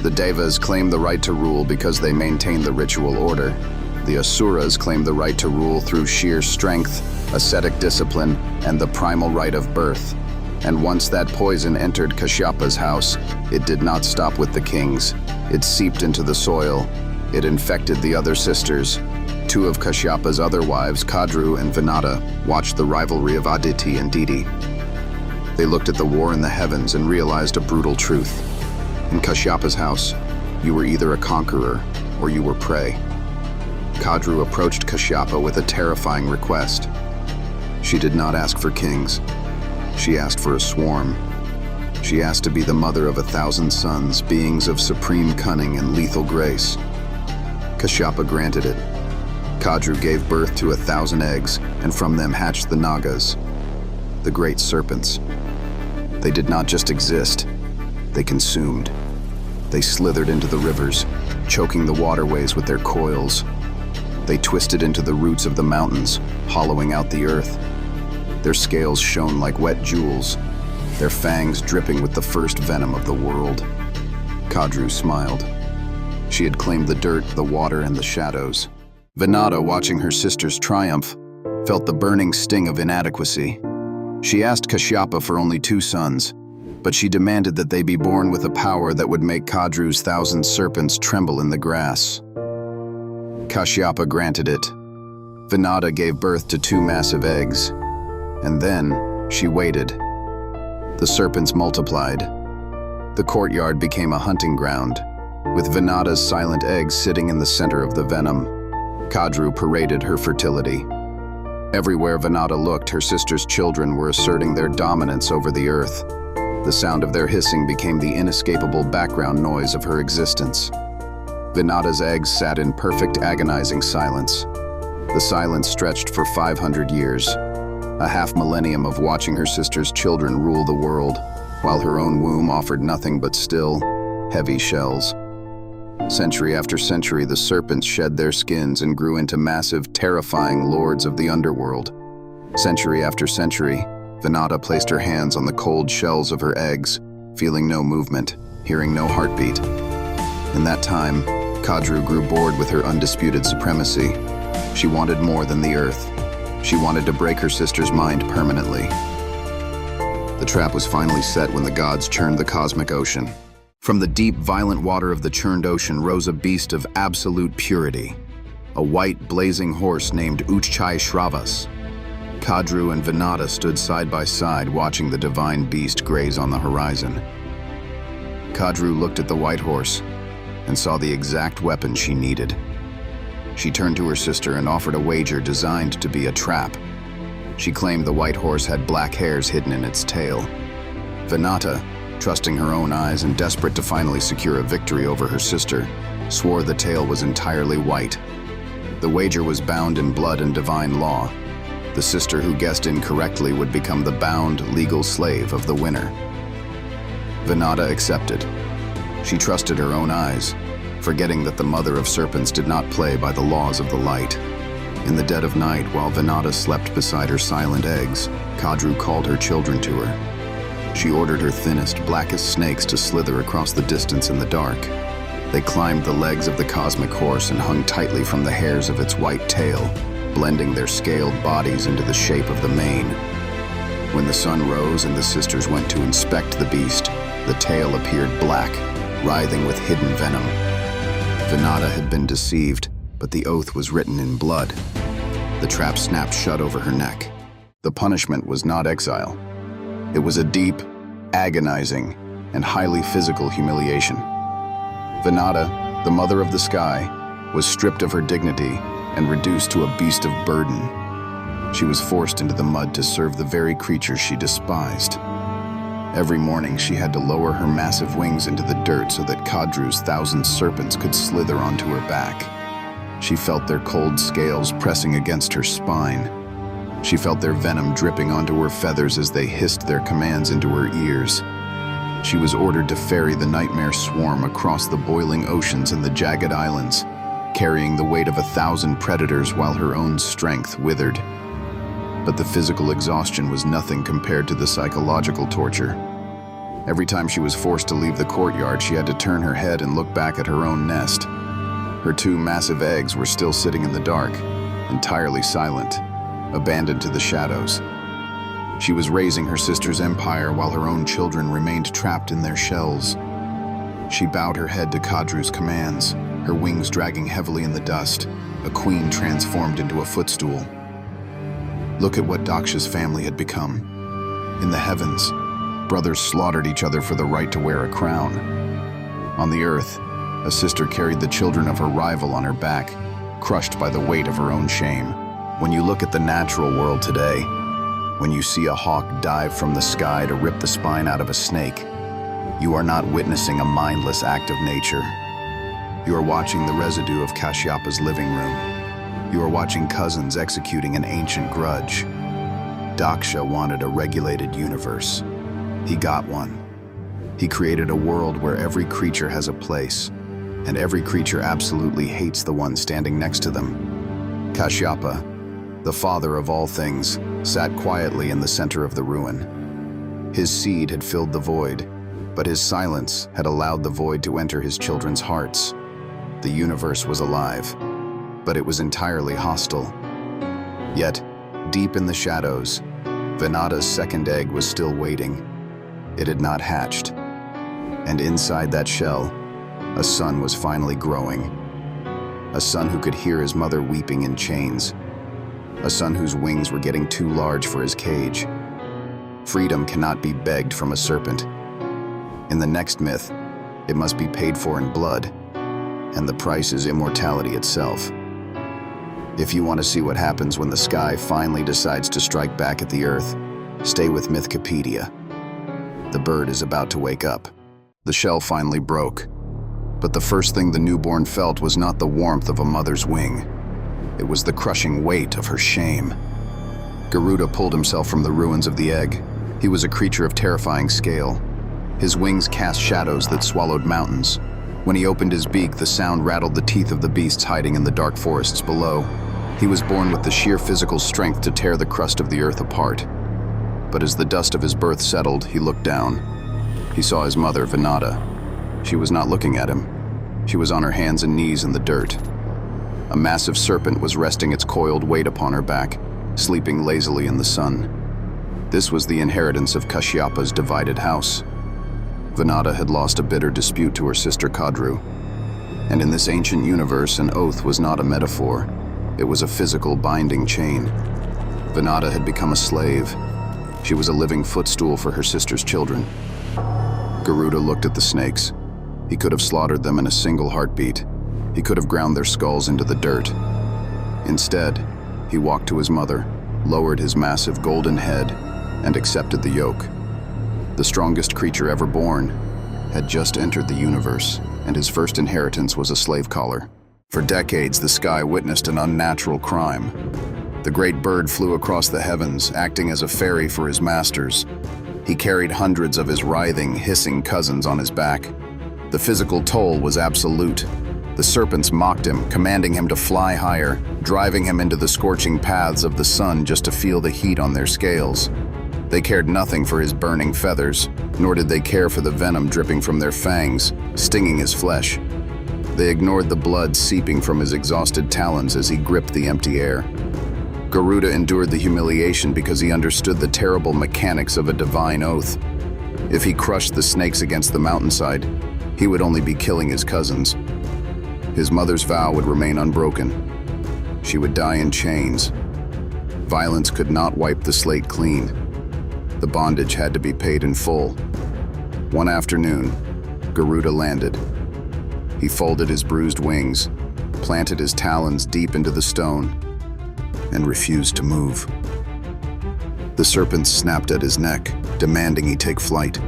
The Devas claim the right to rule because they maintain the ritual order. The Asuras claim the right to rule through sheer strength, ascetic discipline, and the primal right of birth. And once that poison entered Kashyapa's house, it did not stop with the kings. It seeped into the soil. It infected the other sisters. Two of Kashyapa's other wives, Kadru and Vinata, watched the rivalry of Aditi and Didi. They looked at the war in the heavens and realized a brutal truth. In Kashyapa's house, you were either a conqueror or you were prey. Kadru approached Kashyapa with a terrifying request. She did not ask for kings. She asked for a swarm. She asked to be the mother of 1,000 sons, beings of supreme cunning and lethal grace. Kashyapa granted it. Kadru gave birth to 1,000 eggs, and from them hatched the Nagas, the great serpents. They did not just exist, they consumed. They slithered into the rivers, choking the waterways with their coils. They twisted into the roots of the mountains, hollowing out the earth. Their scales shone like wet jewels, their fangs dripping with the first venom of the world. Kadru smiled. She had claimed the dirt, the water, and the shadows. Vinata, watching her sister's triumph, felt the burning sting of inadequacy. She asked Kashyapa for only 2 sons, but she demanded that they be born with a power that would make Kadru's 1,000 serpents tremble in the grass. Kashyapa granted it. Vinata gave birth to 2 massive eggs, and then she waited. The serpents multiplied. The courtyard became a hunting ground, with Vinata's silent eggs sitting in the center of the venom. Kadru paraded her fertility. Everywhere Vinata looked, her sister's children were asserting their dominance over the earth. The sound of their hissing became the inescapable background noise of her existence. Vinata's eggs sat in perfect, agonizing silence. The silence stretched for 500 years, a half-millennium of watching her sister's children rule the world, while her own womb offered nothing but still, heavy shells. Century after century, the serpents shed their skins and grew into massive, terrifying lords of the underworld. Century after century, Vinata placed her hands on the cold shells of her eggs, feeling no movement, hearing no heartbeat. In that time, Kadru grew bored with her undisputed supremacy. She wanted more than the earth. She wanted to break her sister's mind permanently. The trap was finally set when the gods churned the cosmic ocean. From the deep, violent water of the churned ocean rose a beast of absolute purity, a white, blazing horse named Uchchai Shravas. Kadru and Vinata stood side by side, watching the divine beast graze on the horizon. Kadru looked at the white horse and saw the exact weapon she needed. She turned to her sister and offered a wager designed to be a trap. She claimed the white horse had black hairs hidden in its tail. Vinata, trusting her own eyes and desperate to finally secure a victory over her sister, swore the tail was entirely white. The wager was bound in blood and divine law. The sister who guessed incorrectly would become the bound, legal slave of the winner. Vinata accepted. She trusted her own eyes, forgetting that the mother of serpents did not play by the laws of the light. In the dead of night, while Vinata slept beside her silent eggs, Kadru called her children to her. She ordered her thinnest, blackest snakes to slither across the distance in the dark. They climbed the legs of the cosmic horse and hung tightly from the hairs of its white tail, blending their scaled bodies into the shape of the mane. When the sun rose and the sisters went to inspect the beast, the tail appeared black, writhing with hidden venom. Vinata had been deceived, but the oath was written in blood. The trap snapped shut over her neck. The punishment was not exile. It was a deep, agonizing, and highly physical humiliation. Vinata, the mother of the sky, was stripped of her dignity and reduced to a beast of burden. She was forced into the mud to serve the very creatures she despised. Every morning she had to lower her massive wings into the dirt so that Kadru's 1,000 serpents could slither onto her back. She felt their cold scales pressing against her spine. She felt their venom dripping onto her feathers as they hissed their commands into her ears. She was ordered to ferry the nightmare swarm across the boiling oceans and the jagged islands, carrying the weight of 1,000 predators while her own strength withered. But the physical exhaustion was nothing compared to the psychological torture. Every time she was forced to leave the courtyard, she had to turn her head and look back at her own nest. Her 2 massive eggs were still sitting in the dark, entirely silent, abandoned to the shadows. She was raising her sister's empire while her own children remained trapped in their shells. She bowed her head to Kadru's commands, her wings dragging heavily in the dust, a queen transformed into a footstool. Look at what Daksha's family had become. In the heavens, brothers slaughtered each other for the right to wear a crown. On the earth, a sister carried the children of her rival on her back, crushed by the weight of her own shame. When you look at the natural world today, when you see a hawk dive from the sky to rip the spine out of a snake, you are not witnessing a mindless act of nature. You are watching the residue of Kashyapa's living room. You are watching cousins executing an ancient grudge. Daksha wanted a regulated universe. He got one. He created a world where every creature has a place, and every creature absolutely hates the one standing next to them. Kashyapa, the father of all things, sat quietly in the center of the ruin. His seed had filled the void, but his silence had allowed the void to enter his children's hearts. The universe was alive, but it was entirely hostile. Yet, deep in the shadows, Vinata's second egg was still waiting. It had not hatched, and inside that shell, a son was finally growing. A son who could hear his mother weeping in chains. A son whose wings were getting too large for his cage. Freedom cannot be begged from a serpent. In the next myth, it must be paid for in blood, and the price is immortality itself. If you want to see what happens when the sky finally decides to strike back at the earth, stay with Mythkipedia. The bird is about to wake up. The shell finally broke, but the first thing the newborn felt was not the warmth of a mother's wing. It was the crushing weight of her shame. Garuda pulled himself from the ruins of the egg. He was a creature of terrifying scale. His wings cast shadows that swallowed mountains. When he opened his beak, the sound rattled the teeth of the beasts hiding in the dark forests below. He was born with the sheer physical strength to tear the crust of the earth apart. But as the dust of his birth settled, he looked down. He saw his mother, Vinata. She was not looking at him. She was on her hands and knees in the dirt. A massive serpent was resting its coiled weight upon her back, sleeping lazily in the sun. This was the inheritance of Kashyapa's divided house. Vinata had lost a bitter dispute to her sister Kadru. And in this ancient universe, an oath was not a metaphor. It was a physical binding chain. Vinata had become a slave. She was a living footstool for her sister's children. Garuda looked at the snakes. He could have slaughtered them in a single heartbeat. He could have ground their skulls into the dirt. Instead, he walked to his mother, lowered his massive golden head, and accepted the yoke. The strongest creature ever born had just entered the universe, and his first inheritance was a slave collar. For decades, the sky witnessed an unnatural crime. The great bird flew across the heavens, acting as a ferry for his masters. He carried hundreds of his writhing, hissing cousins on his back. The physical toll was absolute. The serpents mocked him, commanding him to fly higher, driving him into the scorching paths of the sun just to feel the heat on their scales. They cared nothing for his burning feathers, nor did they care for the venom dripping from their fangs, stinging his flesh. They ignored the blood seeping from his exhausted talons as he gripped the empty air. Garuda endured the humiliation because he understood the terrible mechanics of a divine oath. If he crushed the snakes against the mountainside, he would only be killing his cousins. His mother's vow would remain unbroken. She would die in chains. Violence could not wipe the slate clean. The bondage had to be paid in full. One afternoon, Garuda landed. He folded his bruised wings, planted his talons deep into the stone, and refused to move. The serpents snapped at his neck, demanding he take flight.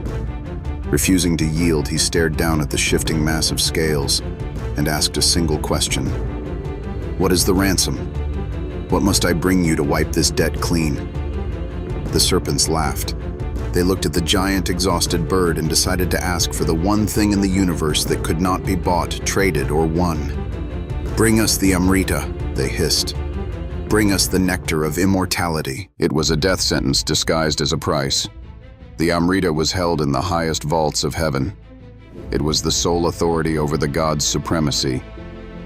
Refusing to yield, he stared down at the shifting mass of scales and asked a single question. "What is the ransom? What must I bring you to wipe this debt clean?" The serpents laughed. They looked at the giant, exhausted bird and decided to ask for the one thing in the universe that could not be bought, traded, or won. "Bring us the Amrita," they hissed. "Bring us the nectar of immortality." It was a death sentence disguised as a price. The Amrita was held in the highest vaults of heaven. It was the sole authority over the gods' supremacy,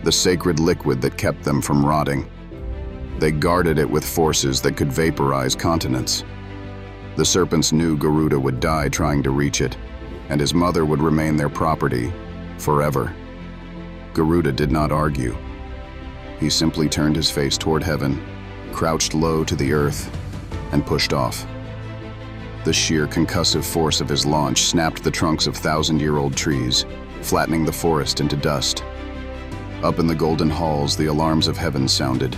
the sacred liquid that kept them from rotting. They guarded it with forces that could vaporize continents. The serpents knew Garuda would die trying to reach it, and his mother would remain their property forever. Garuda did not argue. He simply turned his face toward heaven, crouched low to the earth, and pushed off. The sheer concussive force of his launch snapped the trunks of thousand-year-old trees, flattening the forest into dust. Up in the golden halls, the alarms of heaven sounded.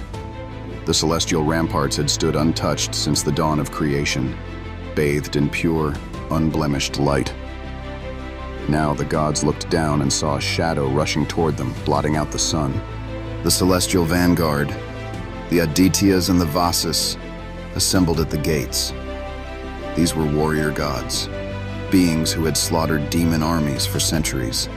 The celestial ramparts had stood untouched since the dawn of creation, bathed in pure, unblemished light. Now the gods looked down and saw a shadow rushing toward them, blotting out the sun. The celestial vanguard, the Adityas and the Vasas, assembled at the gates. These were warrior gods, beings who had slaughtered demon armies for centuries.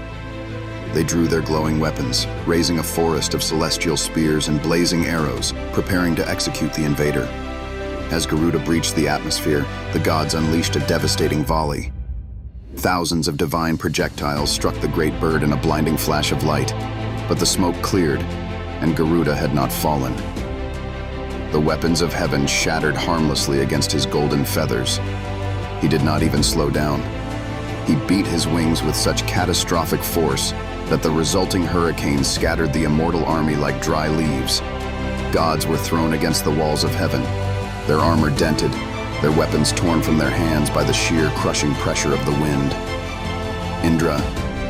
They drew their glowing weapons, raising a forest of celestial spears and blazing arrows, preparing to execute the invader. As Garuda breached the atmosphere, the gods unleashed a devastating volley. Thousands of divine projectiles struck the great bird in a blinding flash of light, but the smoke cleared, and Garuda had not fallen. The weapons of heaven shattered harmlessly against his golden feathers. He did not even slow down. He beat his wings with such catastrophic force that the resulting hurricane scattered the immortal army like dry leaves. Gods were thrown against the walls of heaven, their armor dented, their weapons torn from their hands by the sheer crushing pressure of the wind. Indra,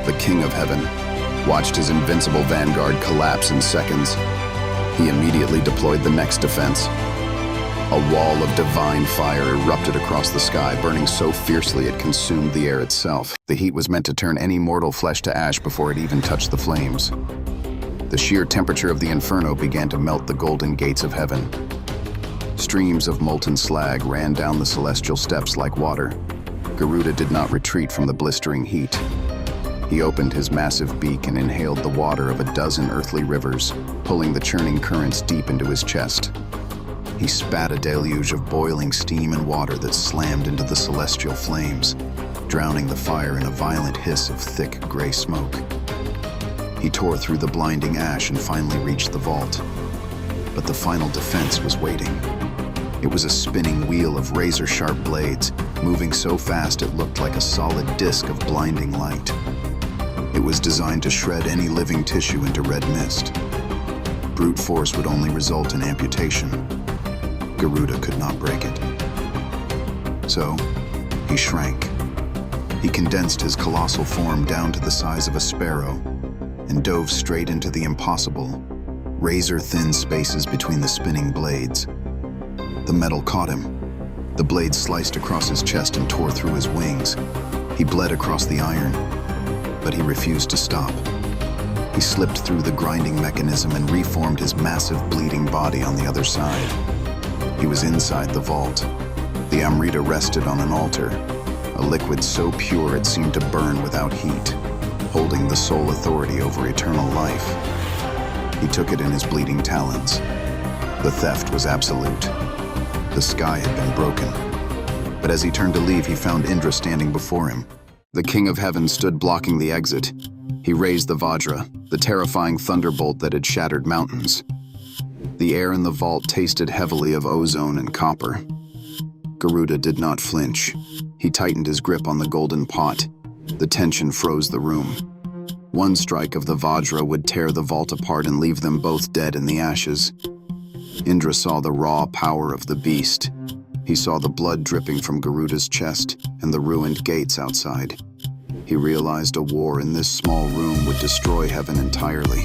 the king of heaven, watched his invincible vanguard collapse in seconds. He immediately deployed the next defense. A wall of divine fire erupted across the sky, burning so fiercely it consumed the air itself. The heat was meant to turn any mortal flesh to ash before it even touched the flames. The sheer temperature of the inferno began to melt the golden gates of heaven. Streams of molten slag ran down the celestial steps like water. Garuda did not retreat from the blistering heat. He opened his massive beak and inhaled the water of a dozen earthly rivers, pulling the churning currents deep into his chest. He spat a deluge of boiling steam and water that slammed into the celestial flames, drowning the fire in a violent hiss of thick gray smoke. He tore through the blinding ash and finally reached the vault. But the final defense was waiting. It was a spinning wheel of razor-sharp blades, moving so fast it looked like a solid disk of blinding light. It was designed to shred any living tissue into red mist. Brute force would only result in amputation. Garuda could not break it. So, he shrank. He condensed his colossal form down to the size of a sparrow and dove straight into the impossible, razor-thin spaces between the spinning blades. The metal caught him. The blade sliced across his chest and tore through his wings. He bled across the iron, but he refused to stop. He slipped through the grinding mechanism and reformed his massive bleeding body on the other side. He was inside the vault. The Amrita rested on an altar, a liquid so pure it seemed to burn without heat, holding the sole authority over eternal life. He took it in his bleeding talons. The theft was absolute. The sky had been broken. But as he turned to leave, he found Indra standing before him. The king of heaven stood blocking the exit. He raised the Vajra, the terrifying thunderbolt that had shattered mountains. The air in the vault tasted heavily of ozone and copper. Garuda did not flinch. He tightened his grip on the golden pot. The tension froze the room. One strike of the Vajra would tear the vault apart and leave them both dead in the ashes. Indra saw the raw power of the beast. He saw the blood dripping from Garuda's chest and the ruined gates outside. He realized a war in this small room would destroy heaven entirely.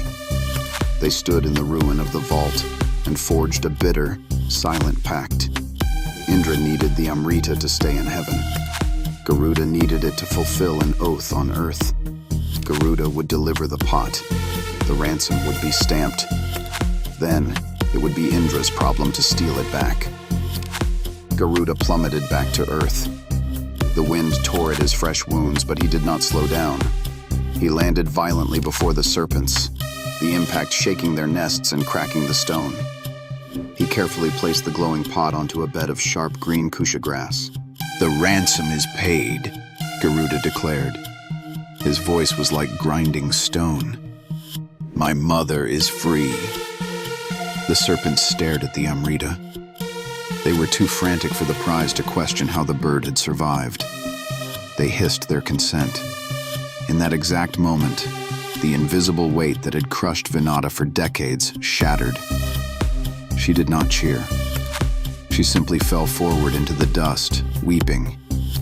They stood in the ruin of the vault and forged a bitter, silent pact. Indra needed the Amrita to stay in heaven. Garuda needed it to fulfill an oath on earth. Garuda would deliver the pot. The ransom would be stamped. Then, it would be Indra's problem to steal it back. Garuda plummeted back to earth. The wind tore at his fresh wounds, but he did not slow down. He landed violently before the serpents, the impact shaking their nests and cracking the stone. He carefully placed the glowing pot onto a bed of sharp green kusha grass. "The ransom is paid," Garuda declared. His voice was like grinding stone. "My mother is free." The serpents stared at the Amrita. They were too frantic for the prize to question how the bird had survived. They hissed their consent. In that exact moment, the invisible weight that had crushed Vinata for decades shattered. She did not cheer. She simply fell forward into the dust, weeping,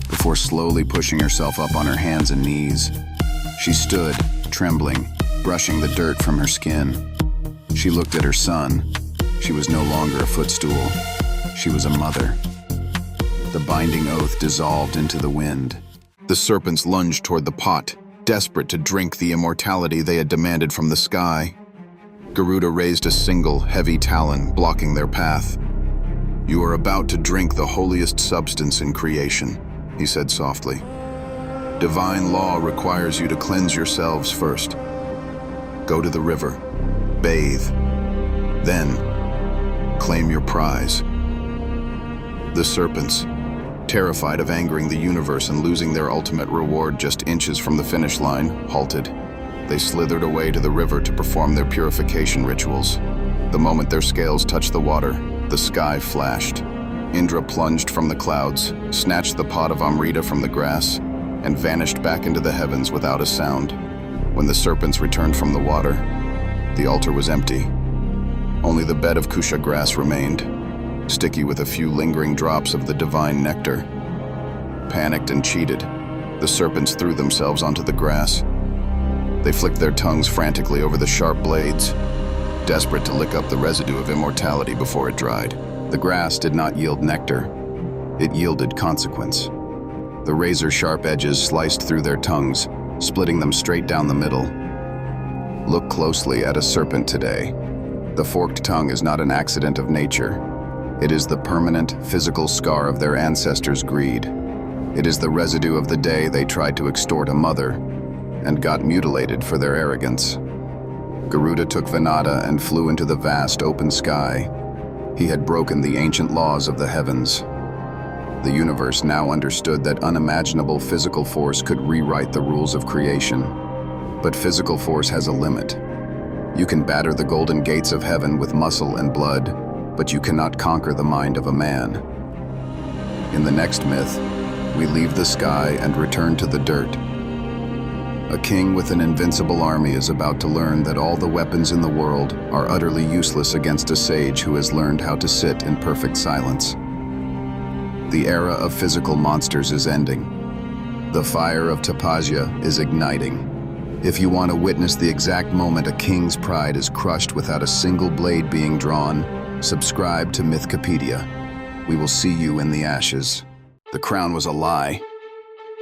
before slowly pushing herself up on her hands and knees. She stood, trembling, brushing the dirt from her skin. She looked at her son. She was no longer a footstool. She was a mother. The binding oath dissolved into the wind. The serpents lunged toward the pot, desperate to drink the immortality they had demanded from the sky. Garuda raised a single, heavy talon, blocking their path. "You are about to drink the holiest substance in creation," he said softly. "Divine law requires you to cleanse yourselves first. Go to the river, bathe, then claim your prize." The serpents, terrified of angering the universe and losing their ultimate reward just inches from the finish line, halted. They slithered away to the river to perform their purification rituals. The moment their scales touched the water, the sky flashed. Indra plunged from the clouds, snatched the pot of Amrita from the grass, and vanished back into the heavens without a sound. When the serpents returned from the water, the altar was empty. Only the bed of kusha grass remained, sticky with a few lingering drops of the divine nectar. Panicked and cheated, the serpents threw themselves onto the grass. They flicked their tongues frantically over the sharp blades, desperate to lick up the residue of immortality before it dried. The grass did not yield nectar. It yielded consequence. The razor-sharp edges sliced through their tongues, splitting them straight down the middle. Look closely at a serpent today. The forked tongue is not an accident of nature. It is the permanent, physical scar of their ancestors' greed. It is the residue of the day they tried to extort a mother and got mutilated for their arrogance. Garuda took Vinata and flew into the vast open sky. He had broken the ancient laws of the heavens. The universe now understood that unimaginable physical force could rewrite the rules of creation. But physical force has a limit. You can batter the golden gates of heaven with muscle and blood, but you cannot conquer the mind of a man. In the next myth, we leave the sky and return to the dirt. A king with an invincible army is about to learn that all the weapons in the world are utterly useless against a sage who has learned how to sit in perfect silence. The era of physical monsters is ending. The fire of Tapasya is igniting. If you want to witness the exact moment a king's pride is crushed without a single blade being drawn, subscribe to Mythkipedia. We will see you in the ashes. The crown was a lie.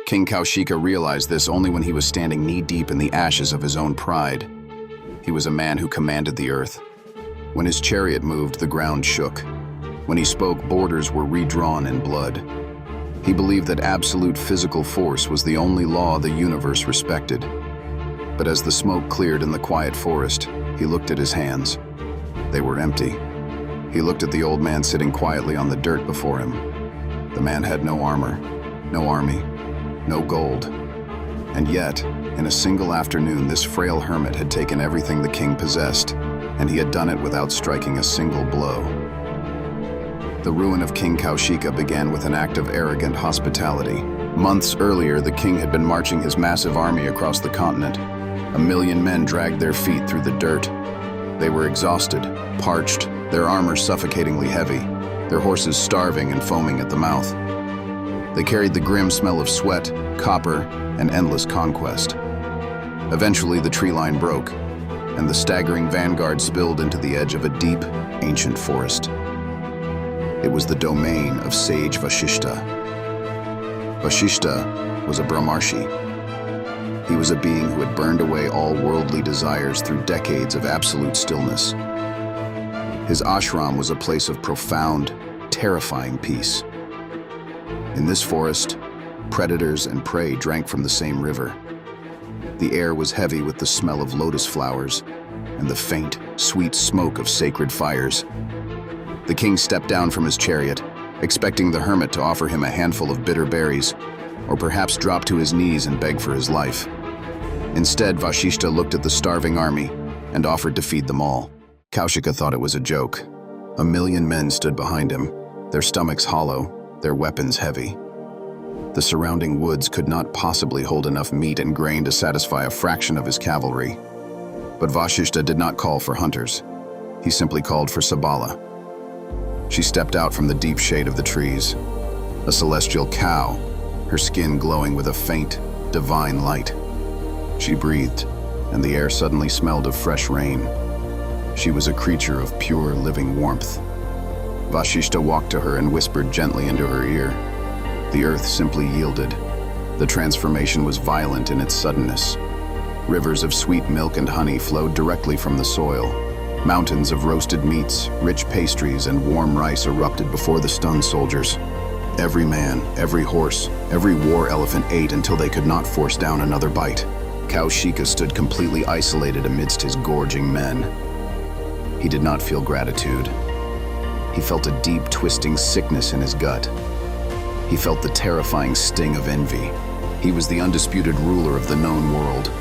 King Kaushika realized this only when he was standing knee-deep in the ashes of his own pride. He was a man who commanded the earth. When his chariot moved, the ground shook. When he spoke, borders were redrawn in blood. He believed that absolute physical force was the only law the universe respected. But as the smoke cleared in the quiet forest, he looked at his hands. They were empty. He looked at the old man sitting quietly on the dirt before him. The man had no armor, no army, no gold. And yet, in a single afternoon, this frail hermit had taken everything the king possessed, and he had done it without striking a single blow. The ruin of King Kaushika began with an act of arrogant hospitality. Months earlier, the king had been marching his massive army across the continent. 1 million men dragged their feet through the dirt. They were exhausted, parched, their armor suffocatingly heavy, their horses starving and foaming at the mouth. They carried the grim smell of sweat, copper, and endless conquest. Eventually, the tree line broke, and the staggering vanguard spilled into the edge of a deep, ancient forest. It was the domain of sage Vashishta. Vashishta was a Brahmarshi. He was a being who had burned away all worldly desires through decades of absolute stillness. His ashram was a place of profound, terrifying peace. In this forest, predators and prey drank from the same river. The air was heavy with the smell of lotus flowers and the faint, sweet smoke of sacred fires. The king stepped down from his chariot, expecting the hermit to offer him a handful of bitter berries, or perhaps drop to his knees and beg for his life. Instead, Vashishta looked at the starving army and offered to feed them all. Kaushika thought it was a joke. 1 million men stood behind him, their stomachs hollow, their weapons heavy. The surrounding woods could not possibly hold enough meat and grain to satisfy a fraction of his cavalry. But Vashishta did not call for hunters. He simply called for Sabala. She stepped out from the deep shade of the trees, a celestial cow, her skin glowing with a faint, divine light. She breathed, and the air suddenly smelled of fresh rain. She was a creature of pure, living warmth. Vashishta walked to her and whispered gently into her ear. The earth simply yielded. The transformation was violent in its suddenness. Rivers of sweet milk and honey flowed directly from the soil. Mountains of roasted meats, rich pastries, and warm rice erupted before the stunned soldiers. Every man, every horse, every war elephant ate until they could not force down another bite. Kaushika stood completely isolated amidst his gorging men. He did not feel gratitude. He felt a deep, twisting sickness in his gut. He felt the terrifying sting of envy. He was the undisputed ruler of the known world.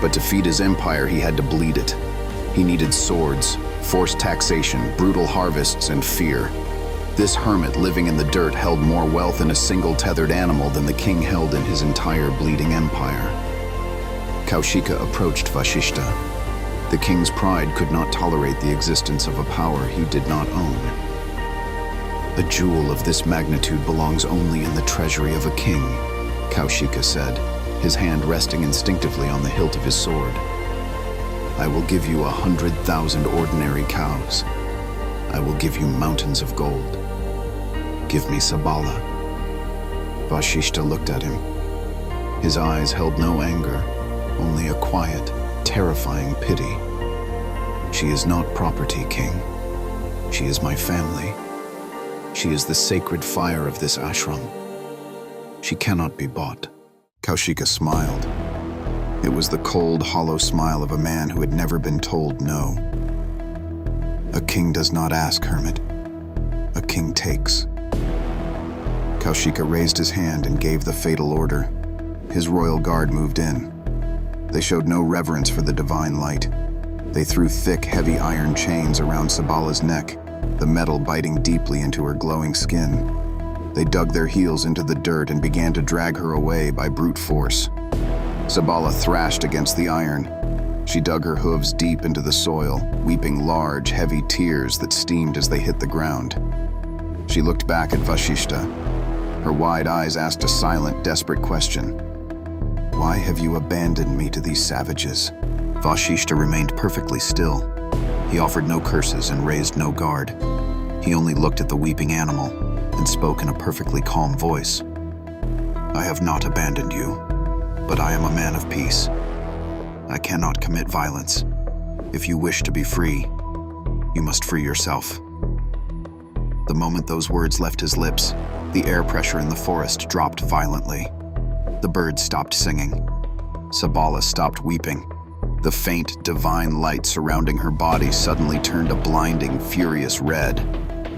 But to feed his empire, he had to bleed it. He needed swords, forced taxation, brutal harvests, and fear. This hermit living in the dirt held more wealth in a single tethered animal than the king held in his entire bleeding empire. Kaushika approached Vashishta. The king's pride could not tolerate the existence of a power he did not own. A jewel of this magnitude belongs only in the treasury of a king, Kaushika said, his hand resting instinctively on the hilt of his sword. I will give you 100,000 ordinary cows. I will give you mountains of gold. Give me Sabala. Vashishta looked at him. His eyes held no anger, only a quiet, terrifying pity. She is not property, king. She is my family. She is the sacred fire of this ashram. She cannot be bought. Kaushika smiled. It was the cold, hollow smile of a man who had never been told no. A king does not ask, hermit. A king takes. Kaushika raised his hand and gave the fatal order. His royal guard moved in. They showed no reverence for the divine light. They threw thick, heavy iron chains around Sabala's neck, the metal biting deeply into her glowing skin. They dug their heels into the dirt and began to drag her away by brute force. Sabala thrashed against the iron. She dug her hooves deep into the soil, weeping large, heavy tears that steamed as they hit the ground. She looked back at Vashishta. Her wide eyes asked a silent, desperate question. Why have you abandoned me to these savages? Vashishta remained perfectly still. He offered no curses and raised no guard. He only looked at the weeping animal and spoke in a perfectly calm voice. I have not abandoned you, but I am a man of peace. I cannot commit violence. If you wish to be free, you must free yourself. The moment those words left his lips, the air pressure in the forest dropped violently. The birds stopped singing. Sabala stopped weeping. The faint, divine light surrounding her body suddenly turned a blinding, furious red.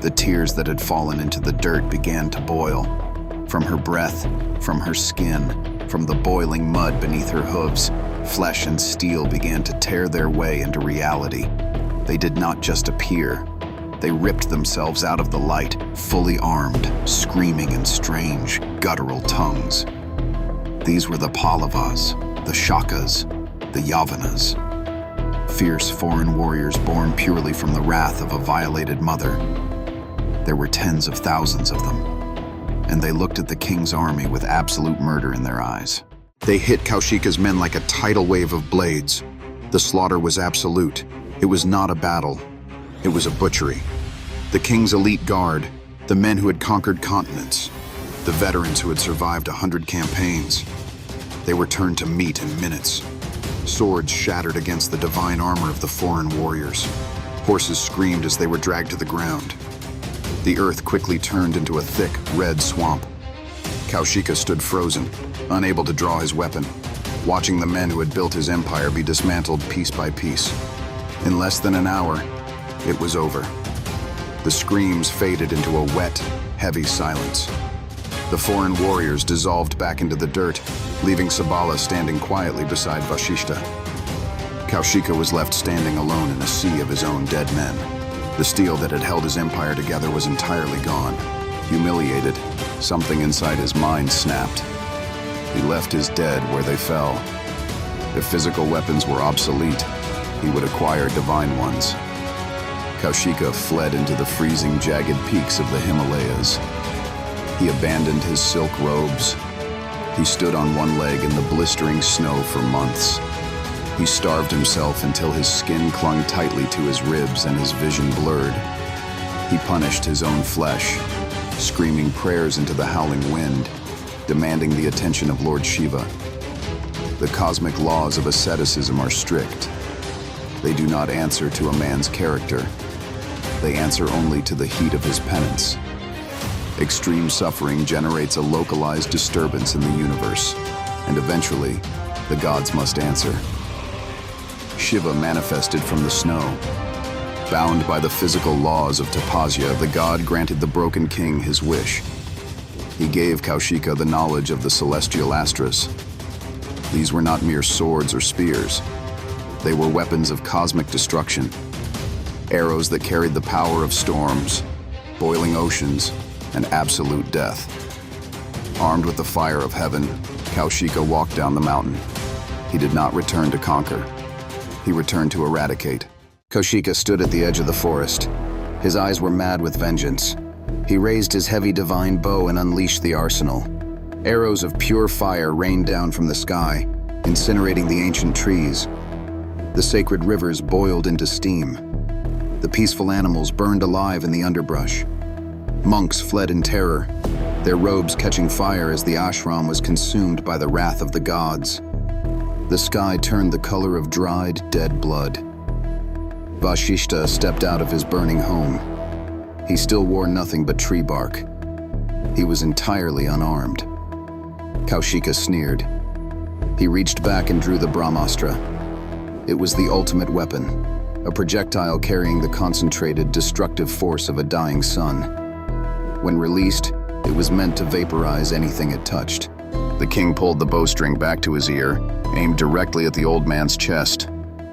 The tears that had fallen into the dirt began to boil. From her breath, from her skin, from the boiling mud beneath her hooves, flesh and steel began to tear their way into reality. They did not just appear. They ripped themselves out of the light, fully armed, screaming in strange, guttural tongues. These were the Pallavas, the Shakas, the Yavanas. Fierce foreign warriors born purely from the wrath of a violated mother. There were tens of thousands of them, and they looked at the king's army with absolute murder in their eyes. They hit Kaushika's men like a tidal wave of blades. The slaughter was absolute. It was not a battle. It was a butchery. The king's elite guard, the men who had conquered continents, the veterans who had survived 100 campaigns, they were turned to meat in minutes. Swords shattered against the divine armor of the foreign warriors. Horses screamed as they were dragged to the ground. The earth quickly turned into a thick, red swamp. Kaushika stood frozen, unable to draw his weapon, watching the men who had built his empire be dismantled piece by piece. In less than an hour, it was over. The screams faded into a wet, heavy silence. The foreign warriors dissolved back into the dirt, leaving Sabala standing quietly beside Vashishta. Kaushika was left standing alone in a sea of his own dead men. The steel that had held his empire together was entirely gone. Humiliated, something inside his mind snapped. He left his dead where they fell. If physical weapons were obsolete, he would acquire divine ones. Kaushika fled into the freezing, jagged peaks of the Himalayas. He abandoned his silk robes. He stood on one leg in the blistering snow for months. He starved himself until his skin clung tightly to his ribs and his vision blurred. He punished his own flesh, screaming prayers into the howling wind, demanding the attention of Lord Shiva. The cosmic laws of asceticism are strict. They do not answer to a man's character. They answer only to the heat of his penance. Extreme suffering generates a localized disturbance in the universe, and eventually, the gods must answer. Shiva manifested from the snow. Bound by the physical laws of Tapasya, the god granted the broken king his wish. He gave Kaushika the knowledge of the celestial astras. These were not mere swords or spears. They were weapons of cosmic destruction. Arrows that carried the power of storms, boiling oceans, and absolute death. Armed with the fire of heaven, Kaushika walked down the mountain. He did not return to conquer. He returned to eradicate. Kaushika stood at the edge of the forest. His eyes were mad with vengeance. He raised his heavy divine bow and unleashed the arsenal. Arrows of pure fire rained down from the sky, incinerating the ancient trees. The sacred rivers boiled into steam. The peaceful animals burned alive in the underbrush. Monks fled in terror, their robes catching fire as the ashram was consumed by the wrath of the gods. The sky turned the color of dried, dead blood. Vashishta stepped out of his burning home. He still wore nothing but tree bark. He was entirely unarmed. Kaushika sneered. He reached back and drew the Brahmastra. It was the ultimate weapon, a projectile carrying the concentrated, destructive force of a dying sun. When released, it was meant to vaporize anything it touched. The king pulled the bowstring back to his ear, aimed directly at the old man's chest,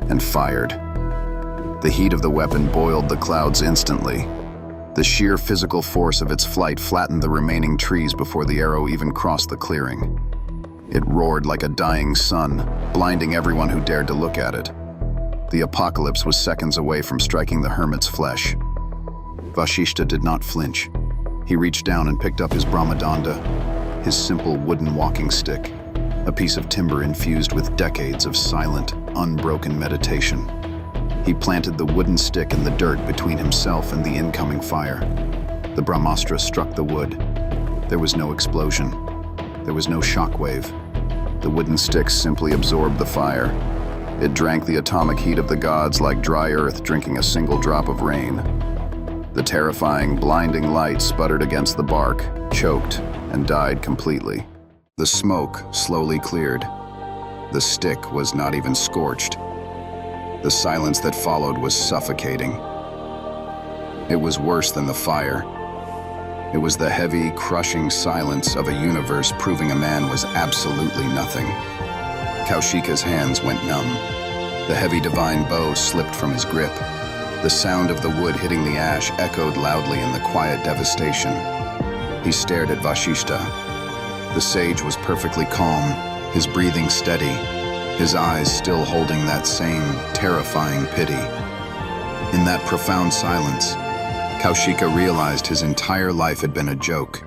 and fired. The heat of the weapon boiled the clouds instantly. The sheer physical force of its flight flattened the remaining trees before the arrow even crossed the clearing. It roared like a dying sun, blinding everyone who dared to look at it. The apocalypse was seconds away from striking the hermit's flesh. Vashishta did not flinch. He reached down and picked up his Brahmadanda, his simple wooden walking stick, a piece of timber infused with decades of silent, unbroken meditation. He planted the wooden stick in the dirt between himself and the incoming fire. The Brahmastra struck the wood. There was no explosion. There was no shockwave. The wooden stick simply absorbed the fire. It drank the atomic heat of the gods like dry earth drinking a single drop of rain. The terrifying, blinding light sputtered against the bark, choked, and died completely. The smoke slowly cleared. The stick was not even scorched. The silence that followed was suffocating. It was worse than the fire. It was the heavy, crushing silence of a universe proving a man was absolutely nothing. Kaushika's hands went numb. The heavy divine bow slipped from his grip. The sound of the wood hitting the ash echoed loudly in the quiet devastation. He stared at Vashishta. The sage was perfectly calm, his breathing steady, his eyes still holding that same terrifying pity. In that profound silence, Kaushika realized his entire life had been a joke.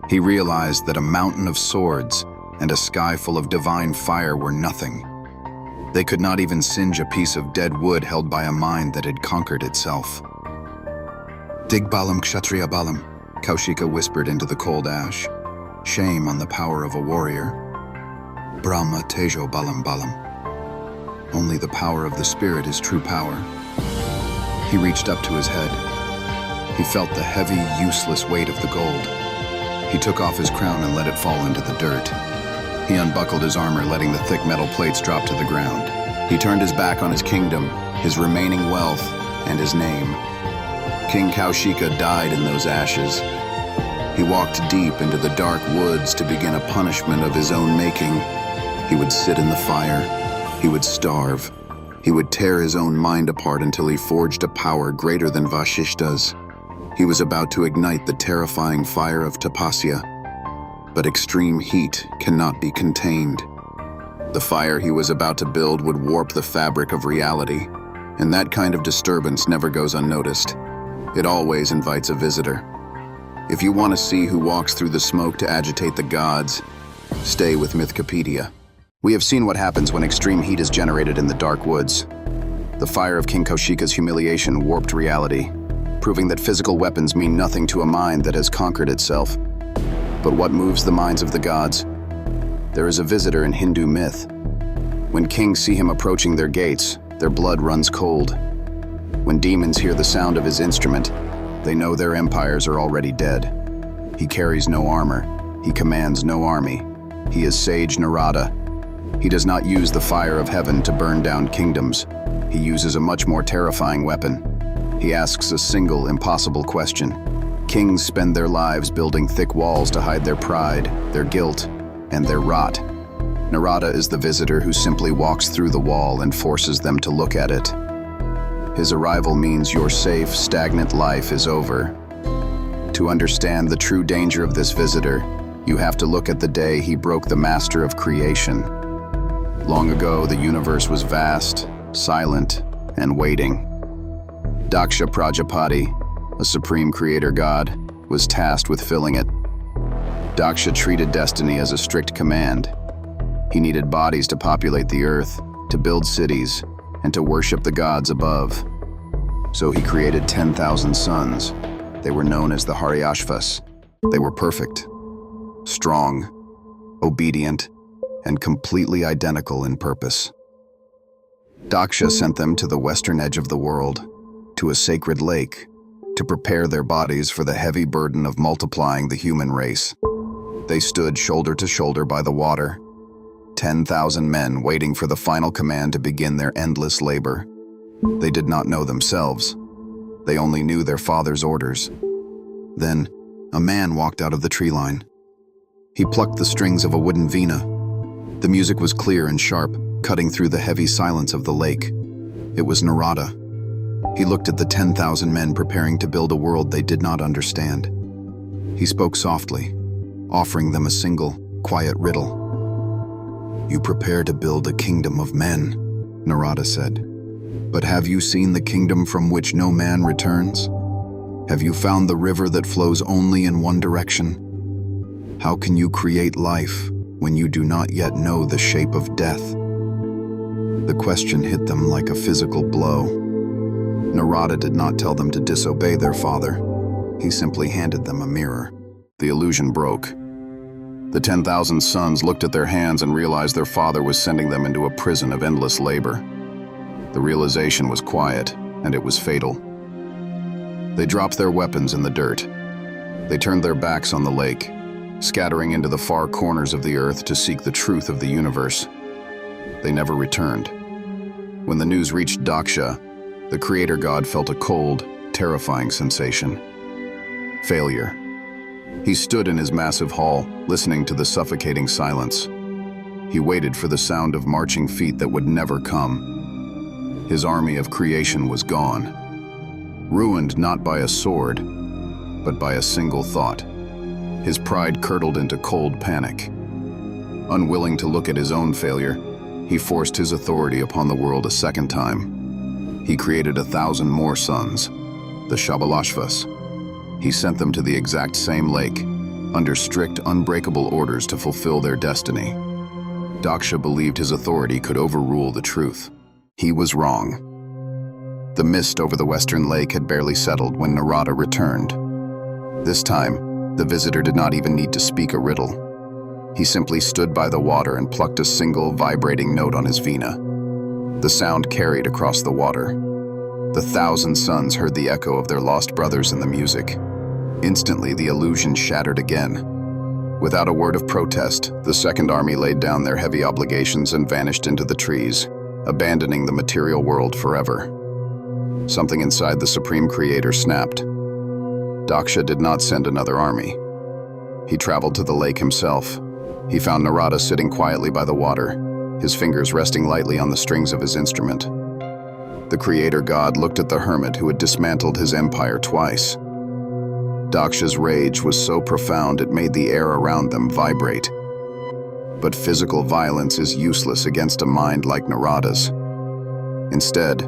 He realized that a mountain of swords and a sky full of divine fire were nothing. They could not even singe a piece of dead wood held by a mind that had conquered itself. Dig balam kshatriya balam, Kaushika whispered into the cold ash. Shame on the power of a warrior. Brahma tejo balam balam. Only the power of the spirit is true power. He reached up to his head. He felt the heavy, useless weight of the gold. He took off his crown and let it fall into the dirt. He unbuckled his armor, letting the thick metal plates drop to the ground. He turned his back on his kingdom, his remaining wealth, and his name. King Kaushika died in those ashes. He walked deep into the dark woods to begin a punishment of his own making. He would sit in the fire. He would starve. He would tear his own mind apart until he forged a power greater than Vashishta's. He was about to ignite the terrifying fire of tapasya. But extreme heat cannot be contained. The fire he was about to build would warp the fabric of reality, and that kind of disturbance never goes unnoticed. It always invites a visitor. If you want to see who walks through the smoke to agitate the gods, stay with Mythkipedia. We have seen what happens when extreme heat is generated in the dark woods. The fire of King Kaushika's humiliation warped reality, proving that physical weapons mean nothing to a mind that has conquered itself. But what moves the minds of the gods? There is a visitor in Hindu myth. When kings see him approaching their gates, their blood runs cold. When demons hear the sound of his instrument, they know their empires are already dead. He carries no armor. He commands no army. He is sage Narada. He does not use the fire of heaven to burn down kingdoms. He uses a much more terrifying weapon. He asks a single, impossible question. Kings spend their lives building thick walls to hide their pride, their guilt, and their rot. Narada is the visitor who simply walks through the wall and forces them to look at it. His arrival means your safe, stagnant life is over. To understand the true danger of this visitor, you have to look at the day he broke the master of creation. Long ago, the universe was vast, silent, and waiting. Daksha Prajapati, a supreme creator god, was tasked with filling it. Daksha treated destiny as a strict command. He needed bodies to populate the earth, to build cities, and to worship the gods above. So he created 10,000 sons. They were known as the Haryashvas. They were perfect, strong, obedient, and completely identical in purpose. Daksha sent them to the western edge of the world, to a sacred lake, to prepare their bodies for the heavy burden of multiplying the human race. They stood shoulder to shoulder by the water, 10,000 men waiting for the final command to begin their endless labor. They did not know themselves. They only knew their father's orders. Then, a man walked out of the tree line. He plucked the strings of a wooden veena. The music was clear and sharp, cutting through the heavy silence of the lake. It was Narada. He looked at the 10,000 men preparing to build a world they did not understand. He spoke softly, offering them a single, quiet riddle. "You prepare to build a kingdom of men," Narada said. "But have you seen the kingdom from which no man returns? Have you found the river that flows only in one direction? How can you create life when you do not yet know the shape of death?" The question hit them like a physical blow. Narada did not tell them to disobey their father. He simply handed them a mirror. The illusion broke. The 10,000 sons looked at their hands and realized their father was sending them into a prison of endless labor. The realization was quiet, and it was fatal. They dropped their weapons in the dirt. They turned their backs on the lake, scattering into the far corners of the earth to seek the truth of the universe. They never returned. When the news reached Daksha, the creator god felt a cold, terrifying sensation. Failure. He stood in his massive hall, listening to the suffocating silence. He waited for the sound of marching feet that would never come. His army of creation was gone, ruined not by a sword, but by a single thought. His pride curdled into cold panic. Unwilling to look at his own failure, he forced his authority upon the world a second time. He created 1,000 more sons, the Shabalashvas. He sent them to the exact same lake, under strict, unbreakable orders to fulfill their destiny. Daksha believed his authority could overrule the truth. He was wrong. The mist over the western lake had barely settled when Narada returned. This time, the visitor did not even need to speak a riddle. He simply stood by the water and plucked a single vibrating note on his vina. The sound carried across the water. The 1,000 sons heard the echo of their lost brothers in the music. Instantly, the illusion shattered again. Without a word of protest, the second army laid down their heavy obligations and vanished into the trees, abandoning the material world forever. Something inside the Supreme Creator snapped. Daksha did not send another army. He traveled to the lake himself. He found Narada sitting quietly by the water, his fingers resting lightly on the strings of his instrument. The creator god looked at the hermit who had dismantled his empire twice. Daksha's rage was so profound it made the air around them vibrate. But physical violence is useless against a mind like Narada's. Instead,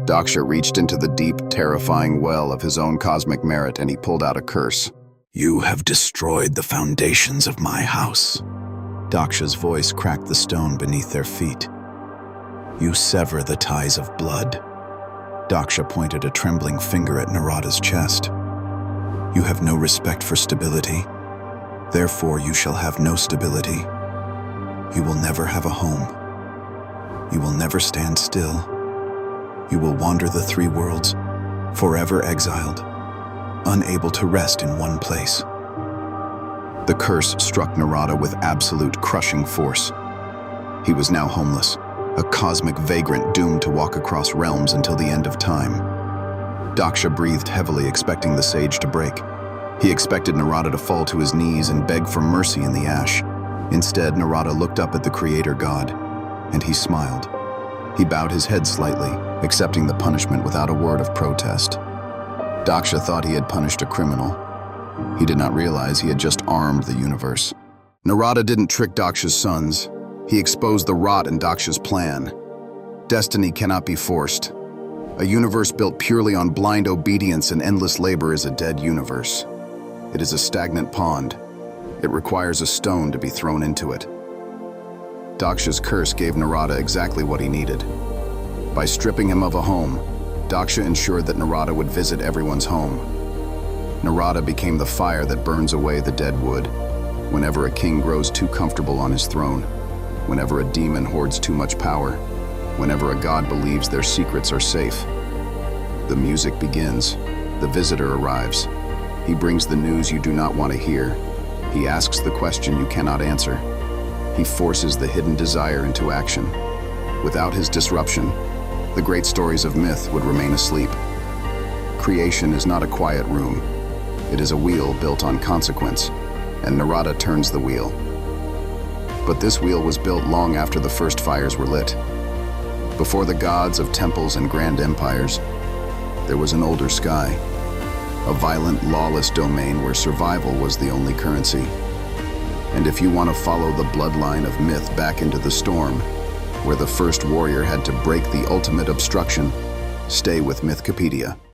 Daksha reached into the deep, terrifying well of his own cosmic merit and he pulled out a curse. "You have destroyed the foundations of my house." Daksha's voice cracked the stone beneath their feet. "You sever the ties of blood." Daksha pointed a trembling finger at Narada's chest. "You have no respect for stability. Therefore, you shall have no stability. You will never have a home. You will never stand still. You will wander the 3 worlds, forever exiled, unable to rest in one place." The curse struck Narada with absolute crushing force. He was now homeless, a cosmic vagrant doomed to walk across realms until the end of time. Daksha breathed heavily, expecting the sage to break. He expected Narada to fall to his knees and beg for mercy in the ash. Instead, Narada looked up at the creator god, and he smiled. He bowed his head slightly, accepting the punishment without a word of protest. Daksha thought he had punished a criminal. He did not realize he had just armed the universe. Narada didn't trick Daksha's sons. He exposed the rot in Daksha's plan. Destiny cannot be forced. A universe built purely on blind obedience and endless labor is a dead universe. It is a stagnant pond. It requires a stone to be thrown into it. Daksha's curse gave Narada exactly what he needed. By stripping him of a home, Daksha ensured that Narada would visit everyone's home. Narada became the fire that burns away the dead wood. Whenever a king grows too comfortable on his throne, whenever a demon hoards too much power, whenever a god believes their secrets are safe. The music begins. The visitor arrives. He brings the news you do not want to hear. He asks the question you cannot answer. He forces the hidden desire into action. Without his disruption, the great stories of myth would remain asleep. Creation is not a quiet room. It is a wheel built on consequence, and Narada turns the wheel. But this wheel was built long after the first fires were lit. Before the gods of temples and grand empires, there was an older sky, a violent, lawless domain where survival was the only currency. And if you want to follow the bloodline of myth back into the storm, where the first warrior had to break the ultimate obstruction, stay with Mythkipedia.